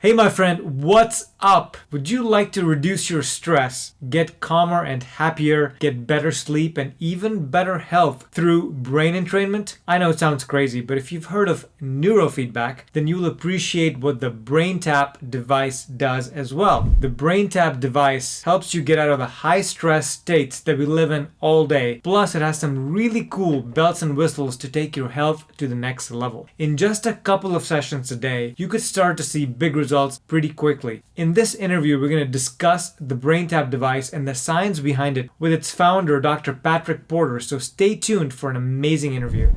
Hey my friend, what's up? Would you like to reduce your stress, get calmer and happier, get better sleep, and even better health through brain entrainment? I know it sounds crazy, but if you've heard of Neuro-Feedback, then you'll appreciate what the BrainTap device does as well. The BrainTap device helps you get out of the high stress states that we live in all day. Plus, it has some really cool bells and whistles to take your health to the next level. In just a couple of sessions a day, you could start to see big results pretty quickly. In this interview, we're going to discuss the BrainTap device and the science behind it with its founder, Dr. Patrick Porter. So stay tuned for an amazing interview.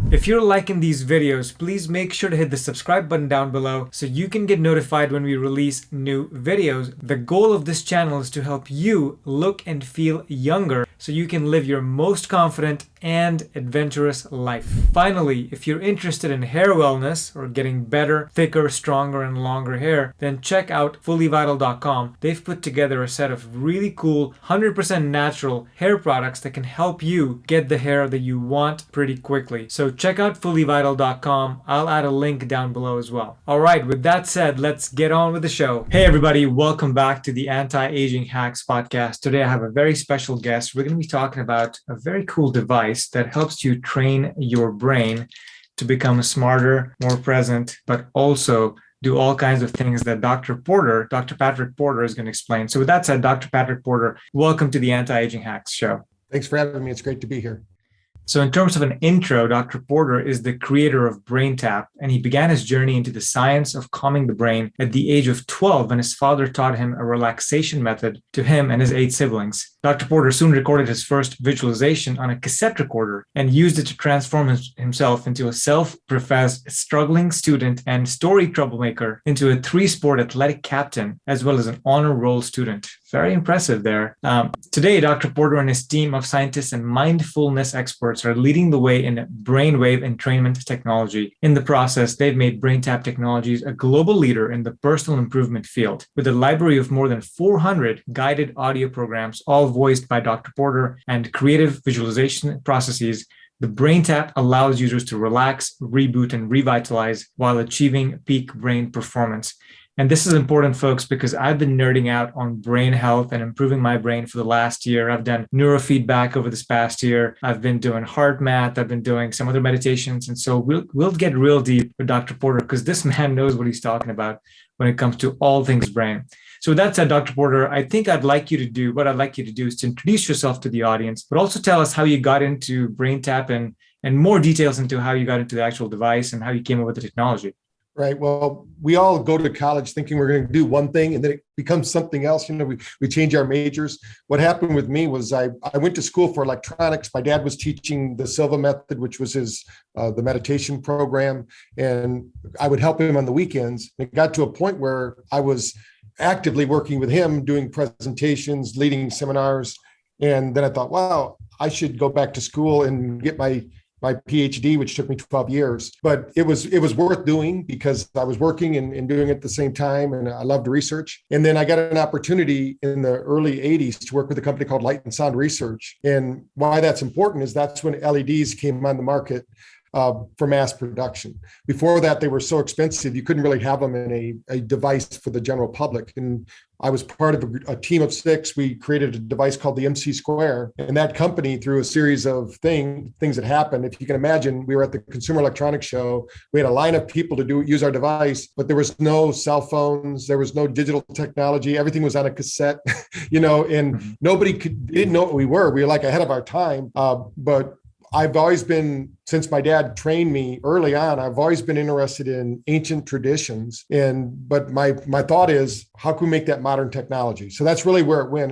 If you're liking these videos, please make sure to hit the subscribe button down below so you can get notified when we release new videos. The goal of this channel is to help you look and feel younger so you can live your most confident and adventurous life. Finally, if you're interested in hair wellness or getting better, thicker, stronger, and longer hair, then check out fullyvital.com. They've put together a set of really cool, 100% natural hair products that can help you get the hair that you want pretty quickly. So check out fullyvital.com. I'll add a link down below as well. All right, with that said, let's get on with the show. Hey everybody, welcome back to the Anti-Aging Hacks podcast. Today I have a very special guest. We're going to be talking about a very cool device that helps you train your brain to become smarter, more present, but also do all kinds of things that Dr. Patrick Porter is going to explain. So with that said, Dr. Patrick Porter, welcome to the Anti-Aging Hacks show. Thanks for having me. It's great to be here. So in terms of an intro, Dr. Porter is the creator of BrainTap, and he began his journey into the science of calming the brain at the age of 12 when his father taught him a relaxation method to him and his 8 siblings. Dr. Porter soon recorded his first visualization on a cassette recorder and used it to transform himself into a self-professed struggling student and story troublemaker into a 3-sport athletic captain, as well as an honor roll student. Very impressive there. Today, Dr. Porter and his team of scientists and mindfulness experts are leading the way in brainwave entrainment technology. In the process, they've made BrainTap Technologies a global leader in the personal improvement field, with a library of more than 400 guided audio programs, all voiced by Dr. Porter, and creative visualization processes. The BrainTap allows users to relax, reboot, and revitalize while achieving peak brain performance. And this is important, folks, because I've been nerding out on brain health and improving my brain for the last year. I've done Neuro-Feedback over this past year. I've been doing heart math. I've been doing some other meditations. And so we'll get real deep with Dr. Porter because this man knows what he's talking about when it comes to all things brain. So with that said, Dr. Porter, I think what I'd like you to do is to introduce yourself to the audience, but also tell us how you got into BrainTap and more details into how you got into the actual device and how you came up with the technology. Right. Well, we all go to college thinking we're going to do one thing and then it becomes something else. You know, we change our majors. What happened with me was I went to school for electronics. My dad was teaching the Silva method, which was his the meditation program. And I would help him on the weekends. It got to a point where I was actively working with him, doing presentations, leading seminars. And then I thought, wow, I should go back to school and get my PhD, which took me 12 years, but it was worth doing because I was working and doing it at the same time. And I loved research. And then I got an opportunity in the early 80s to work with a company called Light and Sound Research. And why that's important is that's when LEDs came on the market for mass production. Before that, they were so expensive, you couldn't really have them in a device for the general public. And I was part of a team of 6. We created a device called the MC Square. And that company, through a series of things that happened, if you can imagine, we were at the Consumer Electronics Show. We had a line of people to use our device, but there was no cell phones. There was no digital technology. Everything was on a cassette, and nobody didn't know what we were. We were like ahead of our time. But I've always been, since my dad trained me early on, I've always been interested in ancient traditions. But my thought is, how can we make that modern technology? So that's really where it went.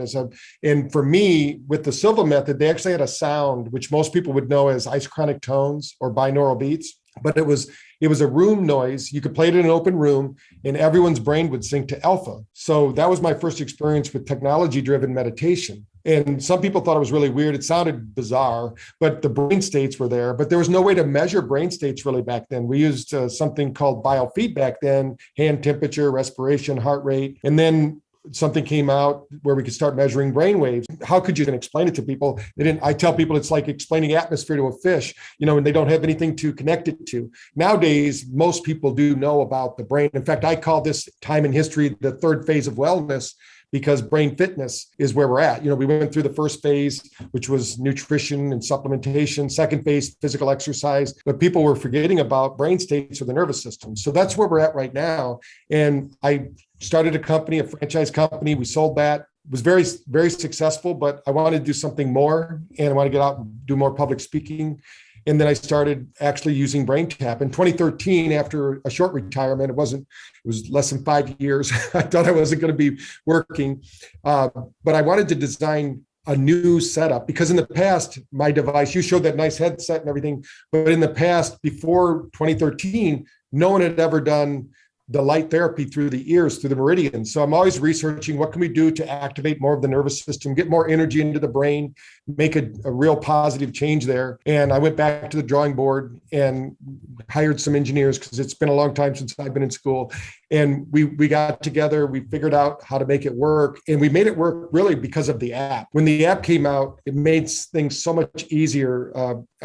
And for me, with the Silva method, they actually had a sound, which most people would know as isochronic tones or binaural beats. But it was a room noise. You could play it in an open room and everyone's brain would sync to alpha. So that was my first experience with technology-driven meditation. And some people thought it was really weird. It sounded bizarre, but the brain states were there. But there was no way to measure brain states really back then. We used something called biofeedback then, hand temperature, respiration, heart rate. And then something came out where we could start measuring brain waves. How could you explain it to people? I tell people it's like explaining atmosphere to a fish, and they don't have anything to connect it to. Nowadays, most people do know about the brain. In fact, I call this time in history the third phase of wellness, because brain fitness is where we're at. We went through the first phase, which was nutrition and supplementation. Second phase, physical exercise. But people were forgetting about brain states or the nervous system. So that's where we're at right now. And I started a company, a franchise company. We sold that. It was very, very successful, but I wanted to do something more, and I want to get out and do more public speaking. And then I started actually using BrainTap in 2013 after a short retirement. It was less than 5 years. I thought I wasn't going to be working, but I wanted to design a new setup, because in the past, my device, you showed that nice headset and everything, but in the past, before 2013, no one had ever done the light therapy through the ears, through the meridians. So I'm always researching what can we do to activate more of the nervous system, get more energy into the brain, make a real positive change there. And I went back to the drawing board and hired some engineers, because it's been a long time since I've been in school. And we got together, we figured out how to make it work. And we made it work really because of the app. When the app came out, it made things so much easier.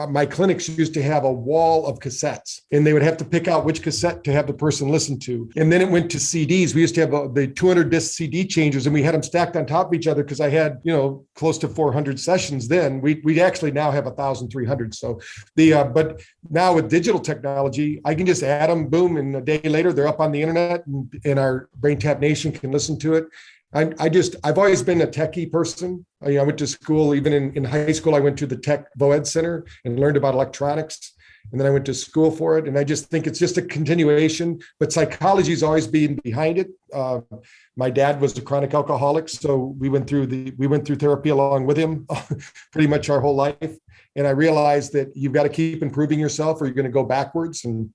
My clinics used to have a wall of cassettes, and they would have to pick out which cassette to have the person listen to. And then it went to CDs. We used to have the 200 disc CD changers, and we had them stacked on top of each other, because I had, close to 400 sessions then. We actually now have 1,300. So but now with digital technology, I can just add them, boom, and a day later they're up on the internet, and our BrainTap Nation can listen to it. I've always been a techie person. I went to school, even in high school, I went to the Tech Ed Center and learned about electronics. And then I went to school for it. And I just think it's just a continuation, but psychology has always been behind it. My dad was a chronic alcoholic, so we went through therapy along with him pretty much our whole life. And I realized that you've got to keep improving yourself, or you're going to go backwards. And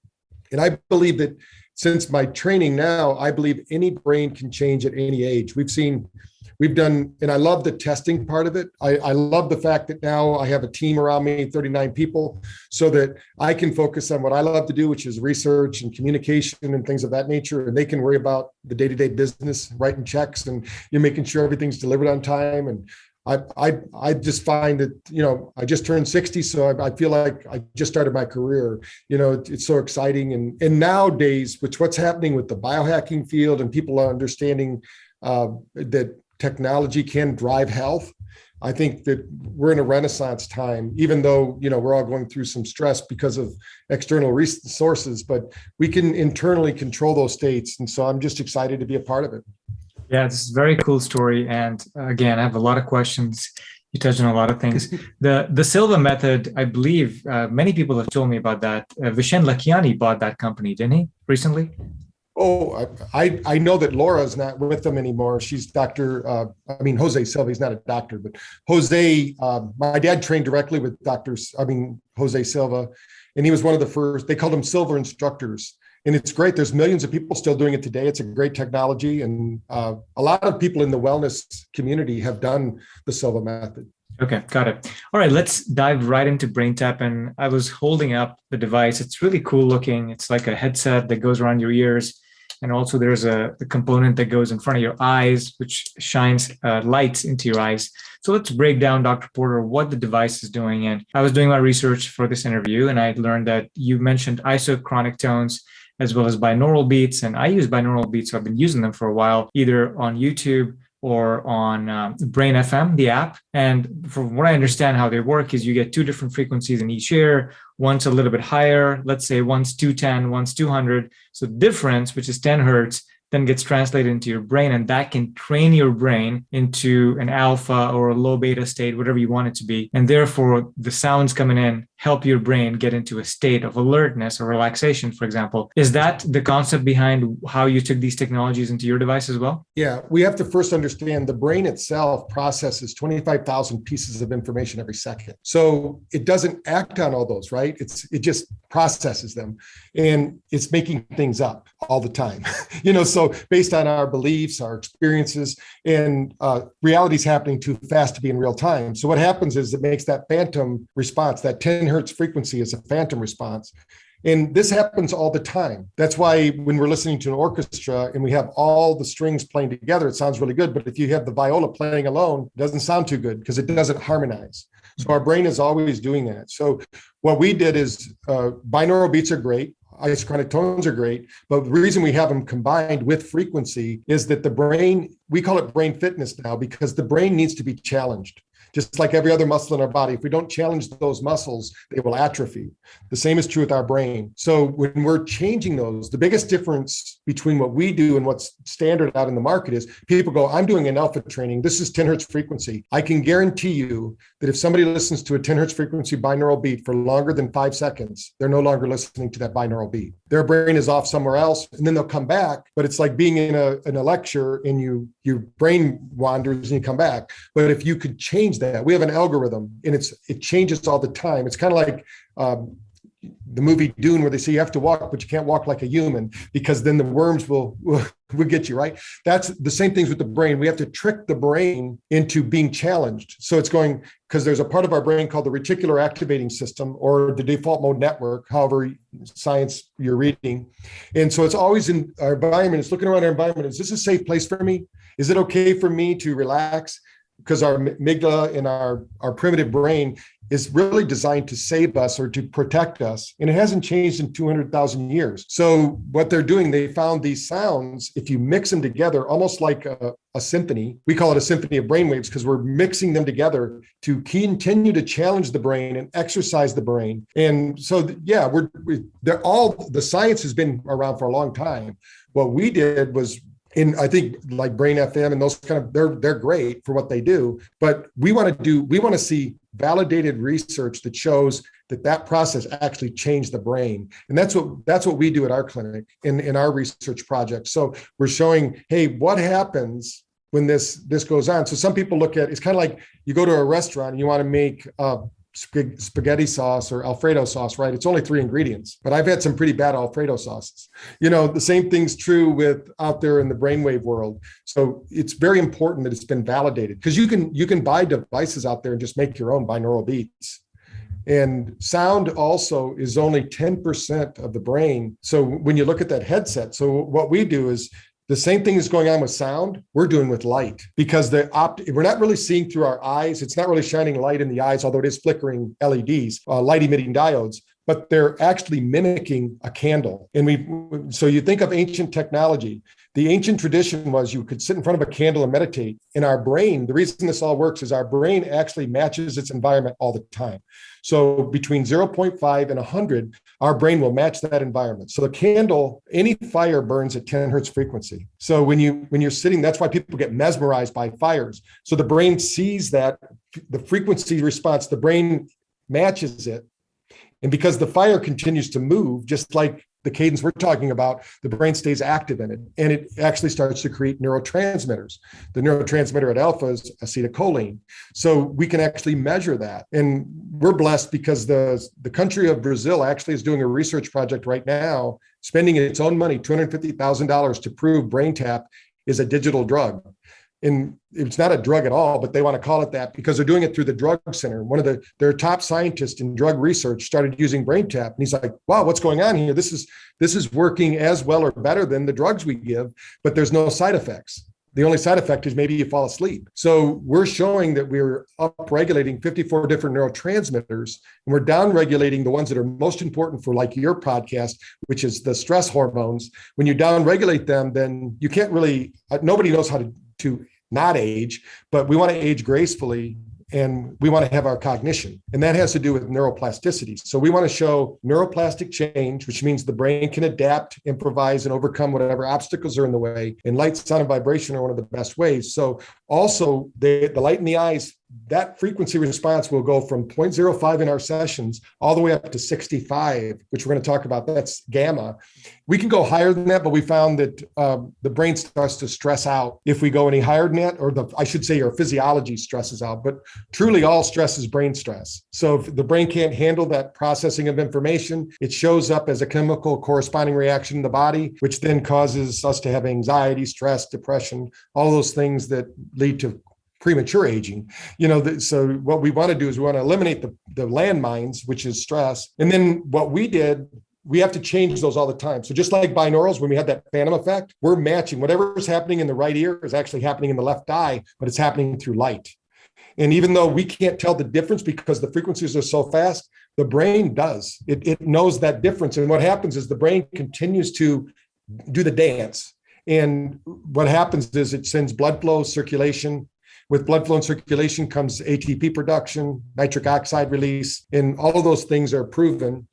I believe that since my training now, I believe any brain can change at any age. We've done, and I love the testing part of it. I love the fact that now I have a team around me, 39 people, so that I can focus on what I love to do, which is research and communication and things of that nature. And they can worry about the day-to-day business, writing checks, and you're making sure everything's delivered on time. And I just find that, I just turned 60, so I feel like I just started my career. It's so exciting. And nowadays, what's happening with the biohacking field, and people are understanding that technology can drive health. I think that we're in a renaissance time, even though, we're all going through some stress because of external resources, but we can internally control those states. And so I'm just excited to be a part of it. Yeah, this is a very cool story. And again, I have a lot of questions. You touched on a lot of things. The Silva method, I believe many people have told me about that. Vishen Lakhiani bought that company, didn't he, recently? Oh, I know that Laura's not with them anymore. She's Jose Silva. He's not a doctor, but Jose, my dad trained directly with Jose Silva, and he was one of the first. They called him Silva instructors. And it's great. There's millions of people still doing it today. It's a great technology. And a lot of people in the wellness community have done the Silva method. Okay, got it. All right, let's dive right into BrainTap. And I was holding up the device. It's really cool looking. It's like a headset that goes around your ears. And also there's a component that goes in front of your eyes, which shines lights into your eyes. So let's break down, Dr. Porter, what the device is doing. And I was doing my research for this interview, and I learned that you mentioned isochronic tones as well as binaural beats. And I use binaural beats, so I've been using them for a while, either on YouTube or on Brain FM, the app. And from what I understand how they work is you get two different frequencies in each ear. One's a little bit higher, let's say one's 210, one's 200. So difference, which is 10 hertz, then gets translated into your brain, and that can train your brain into an alpha or a low beta state, whatever you want it to be. And therefore, the sounds coming in help your brain get into a state of alertness or relaxation, for example. Is that the concept behind how you took these technologies into your device as well? Yeah, we have to first understand the brain itself processes 25,000 pieces of information every second. So it doesn't act on all those, right? It just processes them, and it's making things up all the time. So based on our beliefs, our experiences, and reality's happening too fast to be in real time. So what happens is it makes that phantom response, that 10 hertz frequency is a phantom response. And this happens all the time. That's why when we're listening to an orchestra and we have all the strings playing together, it sounds really good. But if you have the viola playing alone, it doesn't sound too good because it doesn't harmonize. So our brain is always doing that. So what we did is binaural beats are great. Isochronic tones are great, but the reason we have them combined with frequency is that the brain, we call it brain fitness now because the brain needs to be challenged. Just like every other muscle in our body, if we don't challenge those muscles, they will atrophy. The same is true with our brain. So when we're changing those, the biggest difference between what we do and what's standard out in the market is people go, I'm doing an alpha training. This is 10 hertz frequency. I can guarantee you that if somebody listens to a 10 hertz frequency binaural beat for longer than 5 seconds, they're no longer listening to that binaural beat. Their brain is off somewhere else, and then they'll come back. But it's like being in a lecture and your brain wanders and you come back. But if you could change that, we have an algorithm and it changes all the time. It's kind of like the movie Dune, where they say you have to walk, but you can't walk like a human because then the worms will get you, right? That's the same things with the brain. We have to trick the brain into being challenged. So it's going, because there's a part of our brain called the reticular activating system or the default mode network, however science you're reading. And so it's always in our environment. It's looking around our environment. Is this a safe place for me? Is it okay for me to relax? Because our amygdala and our primitive brain is really designed to save us or to protect us. And it hasn't changed in 200,000 years. So what they're doing, they found these sounds, if you mix them together, almost like a symphony, we call it a symphony of brainwaves because we're mixing them together to continue to challenge the brain and exercise the brain. And so, yeah, they're all, the science has been around for a long time. What we did was, and I think like Brain FM and those kind of, they're great for what they do, but we want to see validated research that shows that process actually changed the brain. And that's what we do at our clinic in our research project. So we're showing, hey, what happens when this goes on? So some people look at, it's kind of like you go to a restaurant and you want to make spaghetti sauce or Alfredo sauce, right? It's only 3 ingredients, but I've had some pretty bad Alfredo sauces. The same thing's true with out there in the brainwave world. So it's very important that it's been validated because you can buy devices out there and just make your own binaural beats. And sound also is only 10% of the brain. So when you look at that headset, so what we do is the same thing is going on with sound, we're doing with light because we're not really seeing through our eyes. It's not really shining light in the eyes, although it is flickering LEDs, light emitting diodes, but they're actually mimicking a candle. And so you think of ancient technology. The ancient tradition was you could sit in front of a candle and meditate. In our brain, the reason this all works is our brain actually matches its environment all the time. So between 0.5 and 100, our brain will match that environment. So the candle, any fire burns at 10 hertz frequency. So when you're sitting, that's why people get mesmerized by fires. So the brain sees that, the frequency response, the brain matches it. And because the fire continues to move, just like the cadence we're talking about, the brain stays active in it. And it actually starts to create neurotransmitters. The neurotransmitter at alpha is acetylcholine. So we can actually measure that. And we're blessed because the country of Brazil actually is doing a research project right now, spending its own money, $250,000 to prove BrainTap is a digital drug. And it's not a drug at all, but they want to call it that because they're doing it through the drug center. One of their top scientists in drug research started using BrainTap, and he's like, wow, what's going on here? This is working as well or better than the drugs we give, but there's no side effects. The only side effect is maybe you fall asleep. So we're showing that we're upregulating 54 different neurotransmitters, and we're downregulating the ones that are most important for like your podcast, which is the stress hormones. When you downregulate them, then you can't really, nobody knows how to not age, but we want to age gracefully and we want to have our cognition. And that has to do with neuroplasticity. So we want to show neuroplastic change, which means the brain can adapt, improvise, and overcome whatever obstacles are in the way. And light, sound, and vibration are one of the best ways. So also the light in the eyes, that frequency response will go from 0.05 in our sessions all the way up to 65, which we're going to talk about. That's gamma. We can go higher than that, but we found that the brain starts to stress out if we go any higher than that, or I should say our physiology stresses out. But truly all stress is brain stress. So if the brain can't handle that processing of information, it shows up as a chemical corresponding reaction in the body, which then causes us to have anxiety, stress, depression, all those things that lead to premature aging. So what we want to do is we want to eliminate the landmines, which is stress. And then what we did we have to change those all the time. So just like binaurals, when we had that phantom effect, we're matching whatever's happening in the right ear is actually happening in the left eye, but it's happening through light. And even though we can't tell the difference because the frequencies are so fast, the brain does. It knows that difference. And what happens is the brain continues to do the dance. And what happens is it sends blood flow, circulation. With blood flow and circulation comes ATP production, nitric oxide release, and all of those things are proven.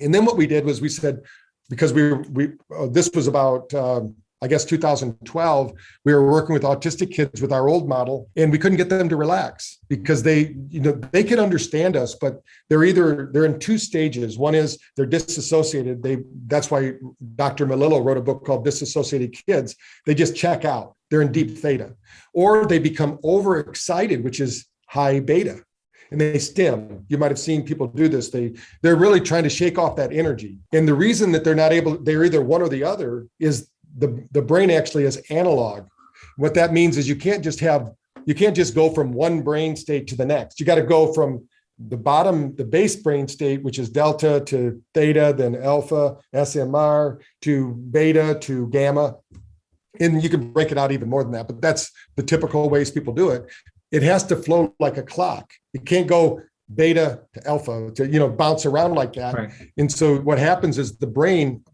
And then what we did was we said, because this was about, I guess 2012, we were working with autistic kids with our old model, and we couldn't get them to relax because they could understand us, but they're in two stages. One is they're disassociated. That's why Dr. Melillo wrote a book called Disassociated Kids. They just check out. They're in deep theta, or they become overexcited, which is high beta, and they stim. You might have seen people do this. They're really trying to shake off that energy. And the reason that they're either one or the other is the brain actually is analog. What that means is you can't just go from one brain state to the next. You got to go from the base brain state, which is delta, to theta, then alpha, SMR, to beta, to gamma. And you can break it out even more than that, but that's the typical ways people do it. It has to flow like a clock. It can't go beta to alpha to, bounce around like that. Right. And so what happens is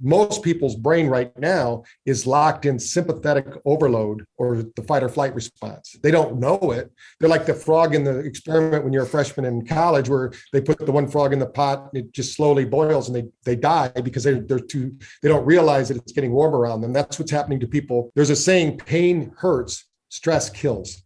most people's brain right now is locked in sympathetic overload or the fight or flight response. They don't know it. They're like the frog in the experiment when you're a freshman in college, where they put the one frog in the pot, and it just slowly boils and they die because they don't realize that it's getting warm around them. That's what's happening to people. There's a saying, pain hurts, stress kills.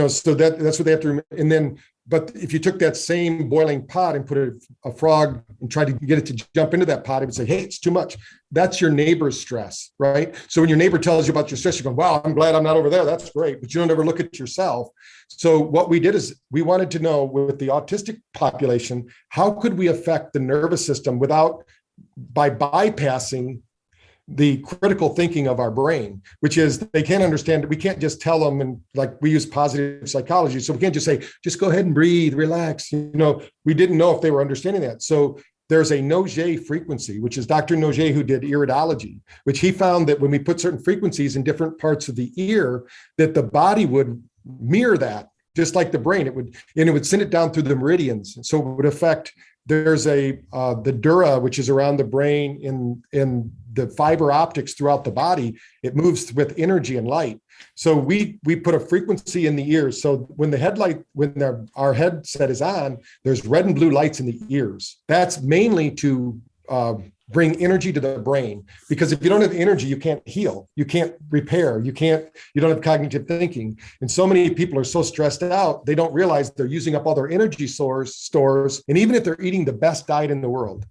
So that's what they have to remember. But if you took that same boiling pot and put a frog and tried to get it to jump into that pot, it would say, hey, it's too much. That's your neighbor's stress, right? So when your neighbor tells you about your stress, you're going, wow, I'm glad I'm not over there. That's great. But you don't ever look at yourself. So what we did is we wanted to know with the autistic population, how could we affect the nervous system by bypassing the critical thinking of our brain, which is they can't understand it. We can't just tell them, and like we use positive psychology. So we can't just say, just go ahead and breathe, relax. We didn't know if they were understanding that. So there's a Noget frequency, which is Dr. Noget, who did iridology, which he found that when we put certain frequencies in different parts of the ear, that the body would mirror that, just like the brain. It would send it down through the meridians. So it would affect. There's the dura, which is around the brain in the fiber optics throughout the body. It moves with energy and light. So we put a frequency in the ears. So when our headset is on, there's red and blue lights in the ears. That's mainly to bring energy to the brain, because if you don't have energy, you can't heal, you can't repair, you don't have cognitive thinking. And so many people are so stressed out, they don't realize they're using up all their energy stores. And even if they're eating the best diet in the world,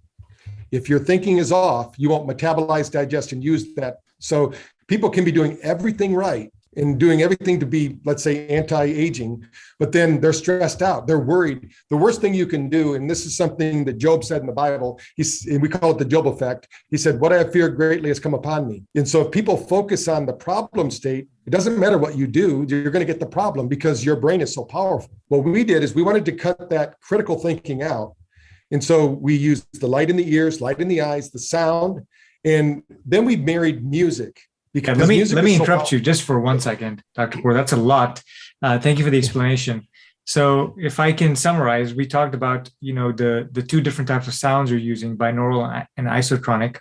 if your thinking is off, you won't metabolize, digest, and use that. So people can be doing everything right and doing everything to be, let's say, anti-aging, but then they're stressed out. They're worried. The worst thing you can do, and this is something that Job said in the Bible, and we call it the Job effect. He said, what I have feared greatly has come upon me. And so if people focus on the problem state, it doesn't matter what you do, you're going to get the problem because your brain is so powerful. What we did is we wanted to cut that critical thinking out. And so we used the light in the ears, light in the eyes, the sound, and then we married music. Let me interrupt you just for 1 second, Dr. Kaur. That's a lot. Thank you for the explanation. So if I can summarize, we talked about, the two different types of sounds you're using, binaural and isochronic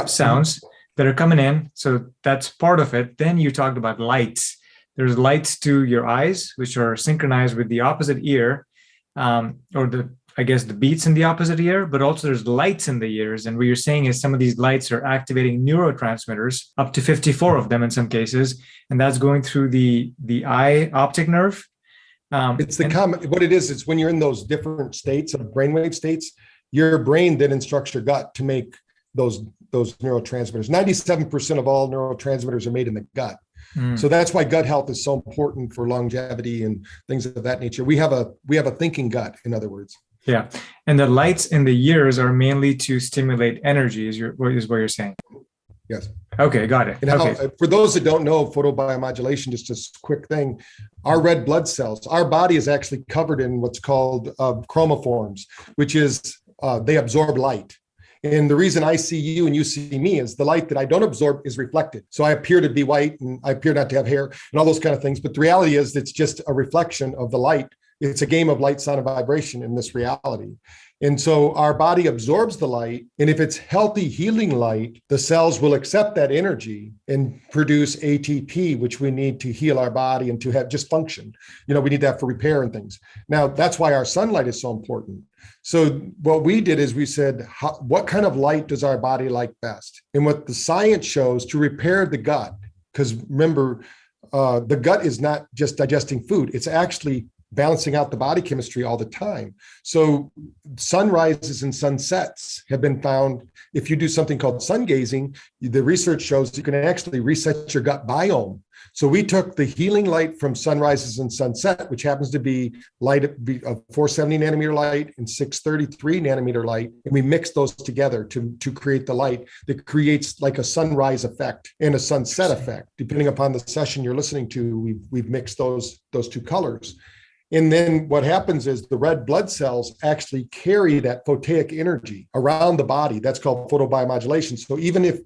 sounds that are coming in. So that's part of it. Then you talked about lights. There's lights to your eyes, which are synchronized with the opposite ear, or the beats in the opposite ear, but also there's lights in the ears. And what you're saying is some of these lights are activating neurotransmitters, up to 54 of them in some cases. And that's going through the eye optic nerve. What it is, it's when you're in those different states of brainwave states, your brain then instructs your gut to make those neurotransmitters. 97% of all neurotransmitters are made in the gut. So that's why gut health is so important for longevity and things of that nature. We have a thinking gut, in other words. Yeah. And the lights in the ears are mainly to stimulate energy, is what you're saying. Yes. Okay, got it. And for those that don't know photobiomodulation, just a quick thing, our red blood cells, our body is actually covered in what's called chromophores, which is they absorb light. And the reason I see you and you see me is the light that I don't absorb is reflected. So I appear to be white and I appear not to have hair and all those kind of things. But the reality is it's just a reflection of the light. It's a game of light, sound, and vibration in this reality. And so our body absorbs the light. And if it's healthy, healing light, the cells will accept that energy and produce ATP, which we need to heal our body and to have just function. We need that for repair and things. Now, that's why our sunlight is so important. So what we did is we said, what kind of light does our body like best? And what the science shows to repair the gut, because remember, the gut is not just digesting food, it's actually balancing out the body chemistry all the time. So sunrises and sunsets have been found. If you do something called sun gazing, the research shows you can actually reset your gut biome. So we took the healing light from sunrises and sunset, which happens to be light of 470 nanometer light and 633 nanometer light, and we mixed those together to create the light that creates like a sunrise effect and a sunset effect. Depending upon the session you're listening to, we've mixed those two colors. And then what happens is the red blood cells actually carry that photic energy around the body. That's called photobiomodulation. So even if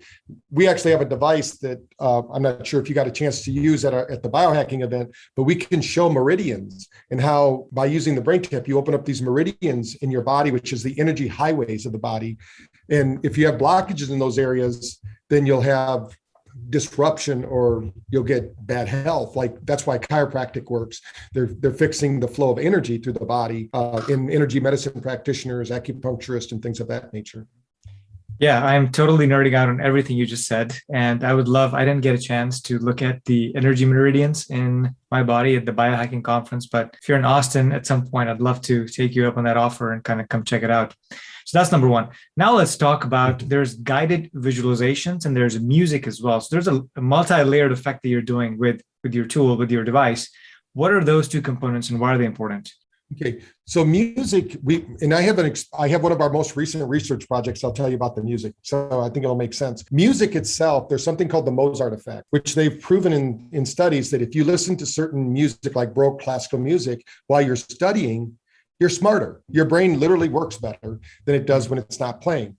we actually have a device that I'm not sure if you got a chance to use at the biohacking event, but we can show meridians and how by using the BrainTap, you open up these meridians in your body, which is the energy highways of the body. And if you have blockages in those areas, then you'll have disruption or you'll get bad health. Like that's why chiropractic works. They're fixing the flow of energy through the body in energy medicine practitioners, acupuncturists, and things of that nature. Yeah, I'm totally nerding out on everything you just said. And I didn't get a chance to look at the energy meridians in my body at the biohacking conference. But if you're in Austin at some point, I'd love to take you up on that offer and kind of come check it out. So that's number one. Now let's talk about, there's guided visualizations and there's music as well. So there's a multi-layered effect that you're doing with your tool, with your device. What are those two components and why are they important? Okay, so music, I have one of our most recent research projects. I'll tell you about the music. So I think it'll make sense. Music itself, there's something called the Mozart effect, which they've proven in studies that if you listen to certain music like Baroque classical music while you're studying, you're smarter. Your brain literally works better than it does when it's not playing.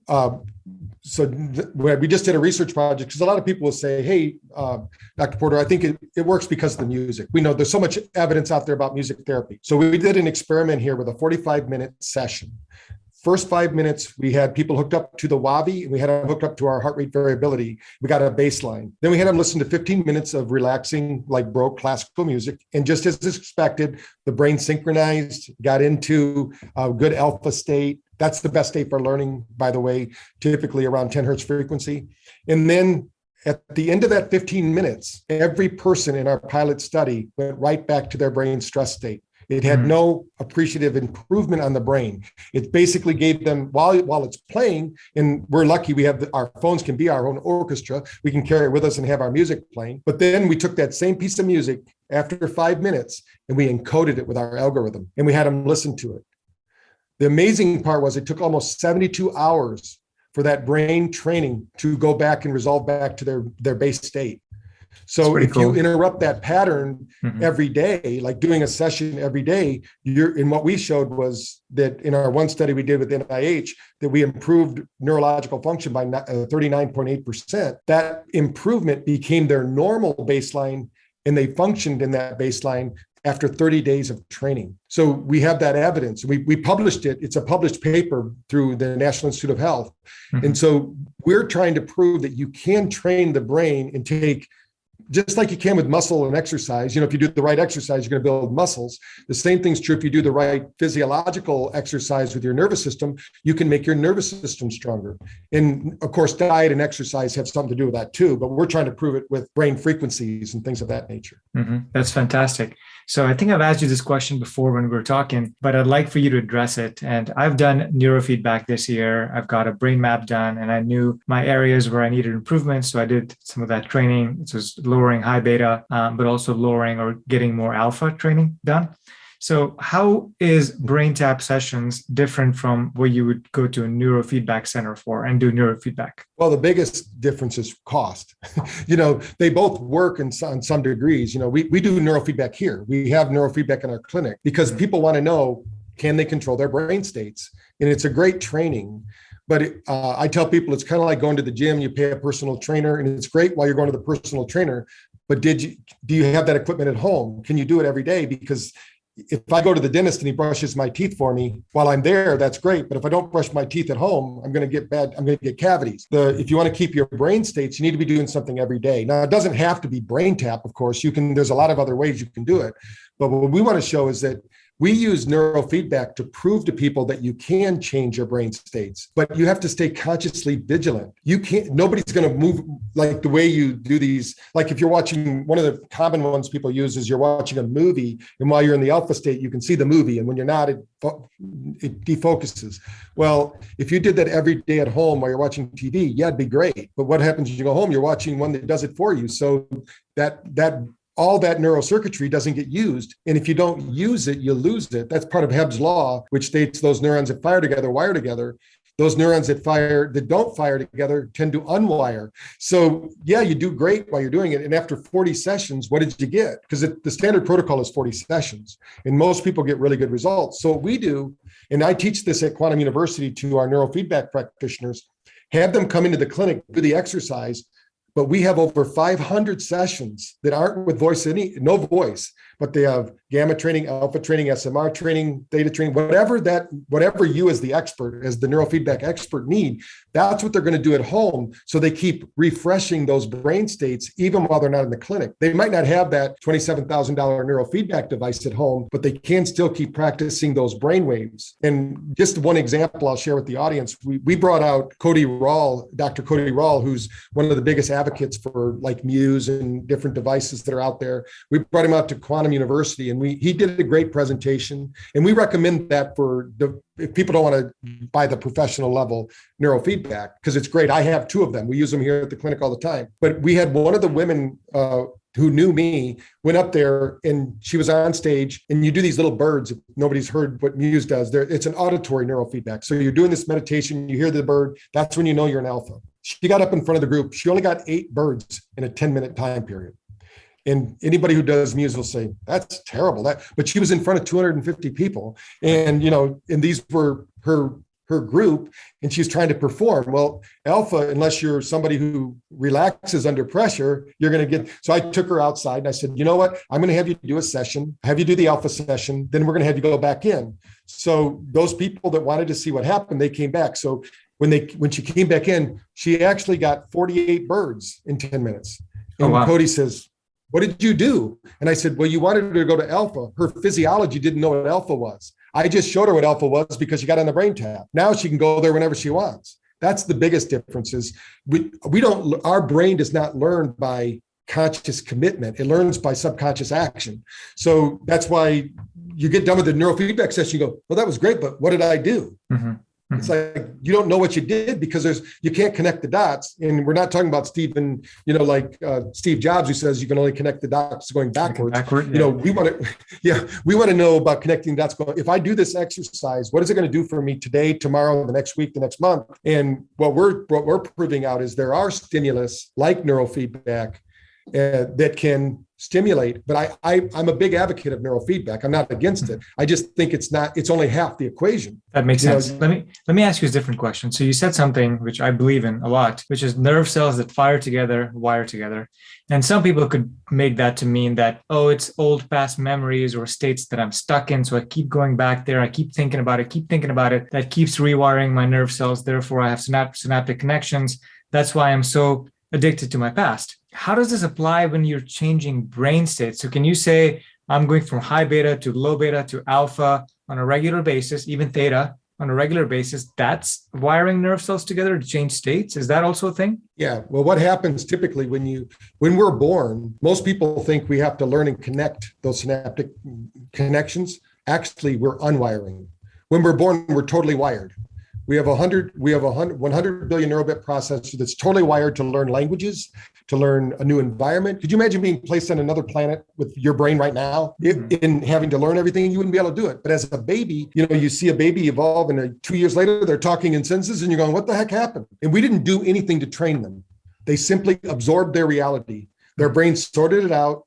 We just did a research project because a lot of people will say, hey, Dr. Porter, I think it works because of the music. We know there's so much evidence out there about music therapy. So we did an experiment here with a 45-minute session. First 5 minutes, we had people hooked up to the WAVI and we had them hooked up to our heart rate variability. We got a baseline. Then we had them listen to 15 minutes of relaxing, like Baroque classical music. And just as expected, the brain synchronized, got into a good alpha state. That's the best state for learning, by the way, typically around 10 hertz frequency. And then at the end of that 15 minutes, every person in our pilot study went right back to their brain stress state. It had no appreciative improvement on the brain. It basically gave them, while it's playing, and we're lucky we have our phones can be our own orchestra. We can carry it with us and have our music playing. But then we took that same piece of music after 5 minutes and we encoded it with our algorithm and we had them listen to it. The amazing part was it took almost 72 hours for that brain training to go back and resolve back to their base state. So if you interrupt that pattern every day, like doing a session every day, and what we showed was that in our one study we did with NIH, that we improved neurological function by 39.8%. That improvement became their normal baseline, and they functioned in that baseline after 30 days of training. So we have that evidence. We published it. It's a published paper through the National Institute of Health. And so we're trying to prove that you can train the brain and take, just like you can with muscle and exercise. If you do the right exercise, you're going to build muscles. The same thing's true if you do the right physiological exercise with your nervous system, you can make your nervous system stronger. And of course, diet and exercise have something to do with that too, but we're trying to prove it with brain frequencies and things of that nature. That's fantastic. So I think I've asked you this question before when we were talking, but I'd like for you to address it. And I've done neurofeedback this year. I've got a brain map done and I knew my areas where I needed improvement. So I did some of that training. It was lowering high beta, but also lowering or getting more alpha training done. So how is BrainTap sessions different from where you would go to a neurofeedback center for and do neurofeedback? Well, the biggest difference is cost. They both work in some degrees. We do neurofeedback here. We have neurofeedback in our clinic because people want to know, can they control their brain states? And it's a great training. But I tell people it's kind of like going to the gym. You pay a personal trainer, and it's great while you're going to the personal trainer. But do you have that equipment at home? Can you do it every day? Because if I go to the dentist and he brushes my teeth for me while I'm there, that's great. But if I don't brush my teeth at home, I'm going to get cavities. If you want to keep your brain states, you need to be doing something every day. Now, it doesn't have to be BrainTap, of course. There's a lot of other ways you can do it. But what we want to show is that we use neurofeedback to prove to people that you can change your brain states, but you have to stay consciously vigilant. Nobody's going to move like the way you do these. Like if you're watching, one of the common ones people use is you're watching a movie, and while you're in the alpha state, you can see the movie. And when you're not, it defocuses. Well, if you did that every day at home while you're watching TV, yeah, it'd be great. But what happens when you go home? You're watching one that does it for you. So all that neurocircuitry doesn't get used. And if you don't use it, you lose it. That's part of Hebb's law, which states those neurons that fire together, wire together. Those neurons that don't fire together tend to unwire. So yeah, you do great while you're doing it. And after 40 sessions, what did you get? Because the standard protocol is 40 sessions, and most people get really good results. So what we do, and I teach this at Quantum University to our neurofeedback practitioners, have them come into the clinic, do the exercise. But we have over 500 sessions that aren't with no voice, but they have gamma training, alpha training, SMR training, theta training, whatever you as the expert, as the neurofeedback expert need, that's what they're going to do at home. So they keep refreshing those brain states, even while they're not in the clinic. They might not have that $27,000 neurofeedback device at home, but they can still keep practicing those brain waves. And just one example I'll share with the audience, we brought out Dr. Cody Rall, who's one of the biggest advocates for like Muse and different devices that are out there. We brought him out to Quantum University, and he did a great presentation. And we recommend that if people don't want to buy the professional level neurofeedback, because it's great. I have two of them. We use them here at the clinic all the time. But we had one of the women who knew me went up there, and she was on stage, and you do these little birds. If nobody's heard what Muse does, it's an auditory neurofeedback. So you're doing this meditation, you hear the bird, that's when you know you're an alpha. She got up in front of the group. She only got 8 birds in a 10-minute time period. And anybody who does Muse will say, that's terrible. But she was in front of 250 people. And, and these were her group, and she's trying to perform. Well, alpha, unless you're somebody who relaxes under pressure, you're going to get. So I took her outside and I said, you know what? I'm going to have you do a session, have you do the alpha session. Then we're going to have you go back in. So those people that wanted to see what happened, they came back. So when she came back in, she actually got 48 birds in 10 minutes. And Cody says, what did you do? And I said, well, you wanted her to go to alpha. Her physiology didn't know what alpha was. I just showed her what alpha was because she got on the BrainTap. Now she can go there whenever she wants. That's the biggest difference is our brain does not learn by conscious commitment. It learns by subconscious action. So that's why you get done with the neurofeedback session, you go, well, that was great, but what did I do? Mm-hmm. It's like, you don't know what you did because you can't connect the dots. And we're not talking about Steve Jobs, who says you can only connect the dots going backwards. We want to know about connecting dots. If I do this exercise, what is it going to do for me today, tomorrow, the next week, the next month? And what we're proving out is there are stimulus like neurofeedback that can stimulate, but I'm a big advocate of neurofeedback. I'm not against it. I just think it's only half the equation. That makes sense. Let me ask you a different question. So you said something which I believe in a lot, which is nerve cells that fire together, wire together. And some people could make that to mean that, it's old past memories or states that I'm stuck in. So I keep going back there. I keep thinking about it. That keeps rewiring my nerve cells. Therefore, I have synaptic connections. That's why I'm so addicted to my past. How does this apply when you're changing brain states? So can you say, I'm going from high beta to low beta to alpha on a regular basis, even theta on a regular basis? That's wiring nerve cells together to change states. Is that also a thing? Yeah. Well, what happens typically when we're born, most people think we have to learn and connect those synaptic connections. Actually, we're unwiring. When we're born, we're totally wired. We have 100 billion neurobit processor that's totally wired to learn languages, to learn a new environment. Could you imagine being placed on another planet with your brain right now in having to learn everything? You wouldn't be able to do it. But as a baby, you see a baby evolve, and 2 years later, they're talking in sentences, and you're going, what the heck happened? And we didn't do anything to train them. They simply absorbed their reality. Their brain sorted it out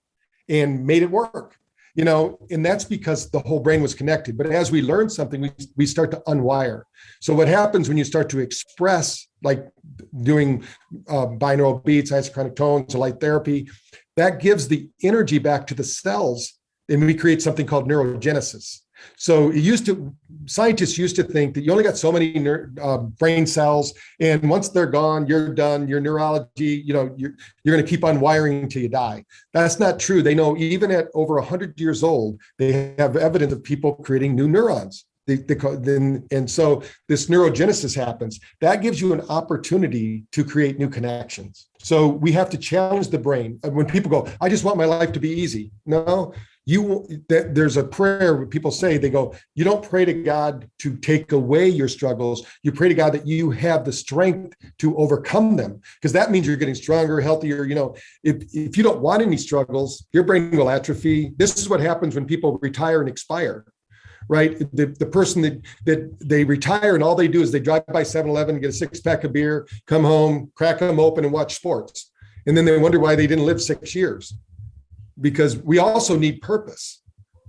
and made it work. And that's because the whole brain was connected. But as we learn something, we start to unwire. So what happens when you start to express, like doing binaural beats, isochronic tones, light therapy, that gives the energy back to the cells, and we create something called neurogenesis. So scientists used to think that you only got so many brain cells, and once they're gone, you're done. Your neurology, you're going to keep on wiring until you die. That's not true. They know even at over 100 years old, they have evidence of people creating new neurons. And so this neurogenesis happens. That gives you an opportunity to create new connections. So we have to challenge the brain. When people go, I just want my life to be easy. No. There's a prayer where people say, they go, you don't pray to God to take away your struggles. You pray to God that you have the strength to overcome them, because that means you're getting stronger, healthier. If you don't want any struggles, your brain will atrophy. This is what happens when people retire and expire, right? The person that they retire and all they do is they drive by 7-Eleven, get a 6-pack of beer, come home, crack them open and watch sports. And then they wonder why they didn't live 6 years. Because we also need purpose.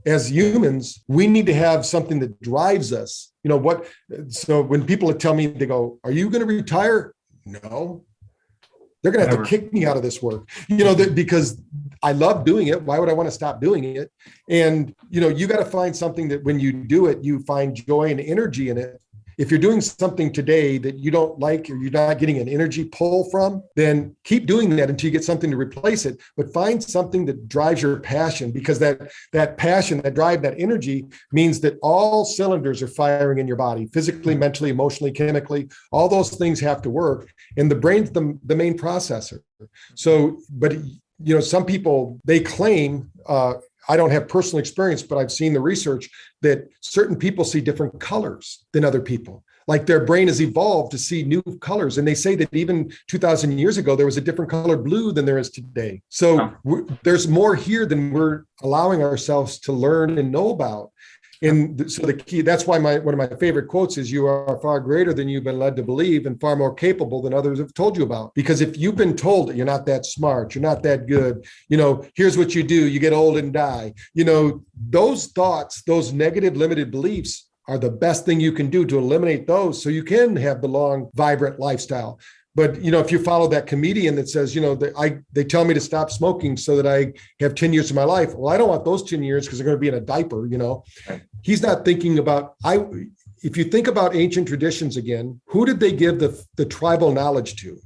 As humans, we need to have something that drives us. So when people tell me, they go, are you going to retire? No. They're going to have to kick me out of this work, because I love doing it. Why would I want to stop doing it? And, you got to find something that when you do it, you find joy and energy in it. If you're doing something today that you don't like, or you're not getting an energy pull from, then keep doing that until you get something to replace it. But find something that drives your passion, because that passion, that drive, that energy means that all cylinders are firing in your body, physically, mentally, emotionally, chemically. All those things have to work. And the brain's the main processor. So, but some people, they claim, I don't have personal experience, but I've seen the research that certain people see different colors than other people. Like their brain has evolved to see new colors. And they say that even 2,000 years ago, there was a different color blue than there is today. So there's more here than we're allowing ourselves to learn and know about. And so the key, that's why one of my favorite quotes is, you are far greater than you've been led to believe, and far more capable than others have told you about. Because if you've been told that you're not that smart, you're not that good, here's what you do, you get old and die, those thoughts, those negative limited beliefs are the best thing you can do to eliminate those, so you can have the long, vibrant lifestyle. But, if you follow that comedian that says, they tell me to stop smoking so that I have 10 years of my life. Well, I don't want those 10 years because they're going to be in a diaper, He's not thinking about, if you think about ancient traditions again, who did they give the tribal knowledge to?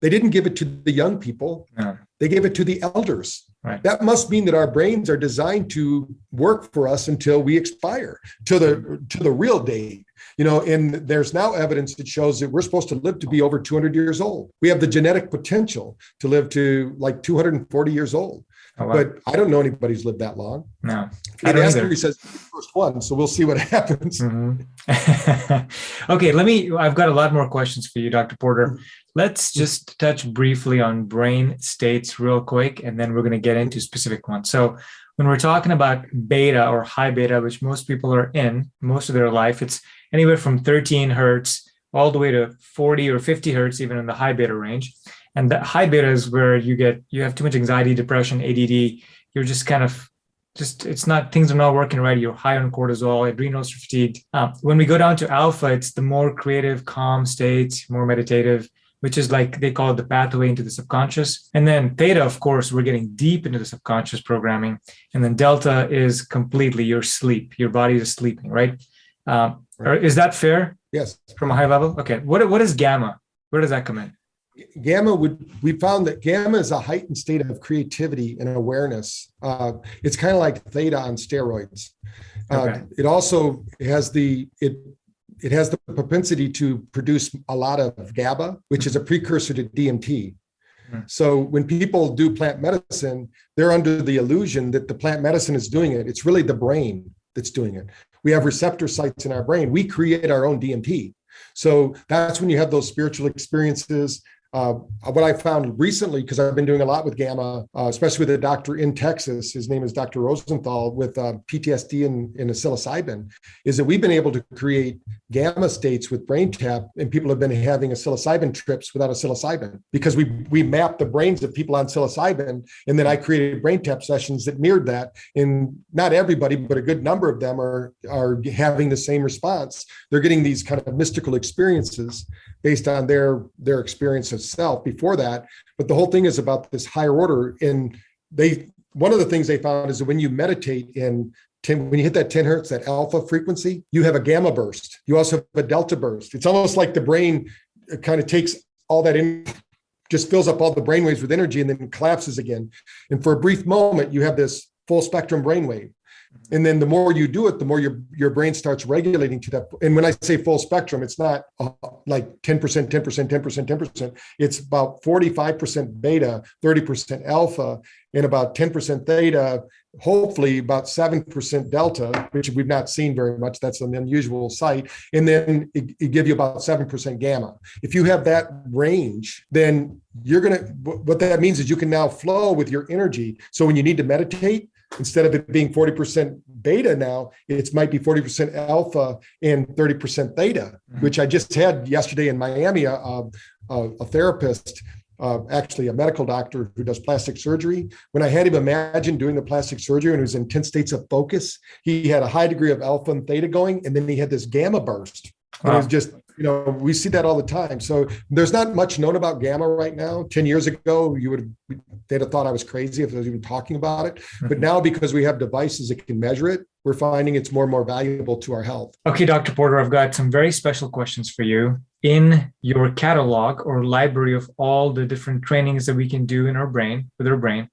They didn't give it to the young people. No. They gave it to the elders. Right. That must mean that our brains are designed to work for us until we expire, to the real date. And there's now evidence that shows that we're supposed to live to be over 200 years old. We have the genetic potential to live to like 240 years old. Oh, wow. But I don't know anybody who's lived that long. No. And Asbury says the first one, so we'll see what happens. Mm-hmm. Okay, I've got a lot more questions for you, Dr. Porter. Let's just touch briefly on brain states real quick, and then we're going to get into specific ones. So when we're talking about beta or high beta, which most people are in most of their life, it's anywhere from 13 hertz all the way to 40 or 50 hertz, even in the high beta range. And the high beta is where you have too much anxiety, depression, ADD. You're just things are not working right. You're high on cortisol, adrenals are fatigued. When we go down to alpha, it's the more creative, calm state, more meditative, which is like they call it the pathway into the subconscious. And then theta, of course, we're getting deep into the subconscious programming. And then delta is completely your sleep. Your body is sleeping, right? Right. Is that fair? Yes. From a high level? Okay. What is gamma? Where does that come in? We found that gamma is a heightened state of creativity and awareness. It's kind of like theta on steroids. Okay. It also has it has the propensity to produce a lot of GABA, which is a precursor to DMT. Mm-hmm. So when people do plant medicine, they're under the illusion that the plant medicine is doing it. It's really the brain that's doing it. We have receptor sites in our brain. We create our own DMT. So that's when you have those spiritual experiences. what I found recently, because I've been doing a lot with gamma, especially with a doctor in Texas, his name is Dr. Rosenthal, with PTSD and psilocybin, is that we've been able to create gamma states with BrainTap, and people have been having a psilocybin trips without a psilocybin, because we mapped the brains of people on psilocybin, and then I created BrainTap sessions that mirrored that. And not everybody, but a good number of them are having the same response. They're getting these kind of mystical experiences based on their experience of self before that. But the whole thing is about this higher order. And one of the things they found is that when you meditate when you hit that 10 hertz, that alpha frequency, you have a gamma burst. You also have a delta burst. It's almost like the brain kind of takes all that in, just fills up all the brain waves with energy and then collapses again. And for a brief moment, you have this full spectrum brainwave. And then the more you do it, the more your brain starts regulating to that. And when I say full spectrum, it's not like 10%, 10%, 10%, 10%. It's about 45% beta, 30% alpha, and about 10% theta, hopefully about 7% delta, which we've not seen very much. That's an unusual sight. And then it give you about 7% gamma. If you have that range, then what that means is you can now flow with your energy. So when you need to meditate, instead of it being 40% beta now, it might be 40% alpha and 30% theta, which I just had yesterday in Miami, a therapist, actually a medical doctor who does plastic surgery. When I had him imagine doing the plastic surgery and he was in 10 states of focus, he had a high degree of alpha and theta going, and then he had this gamma burst. And it was just, we see that all the time. So there's not much known about gamma right now. 10 years ago, they'd have thought I was crazy if I was even talking about it. But now, because we have devices that can measure it, we're finding it's more and more valuable to our health. Okay, Dr. Porter, I've got some very special questions for you. In your catalog or library of all the different trainings that we can do in our brain, with our brain,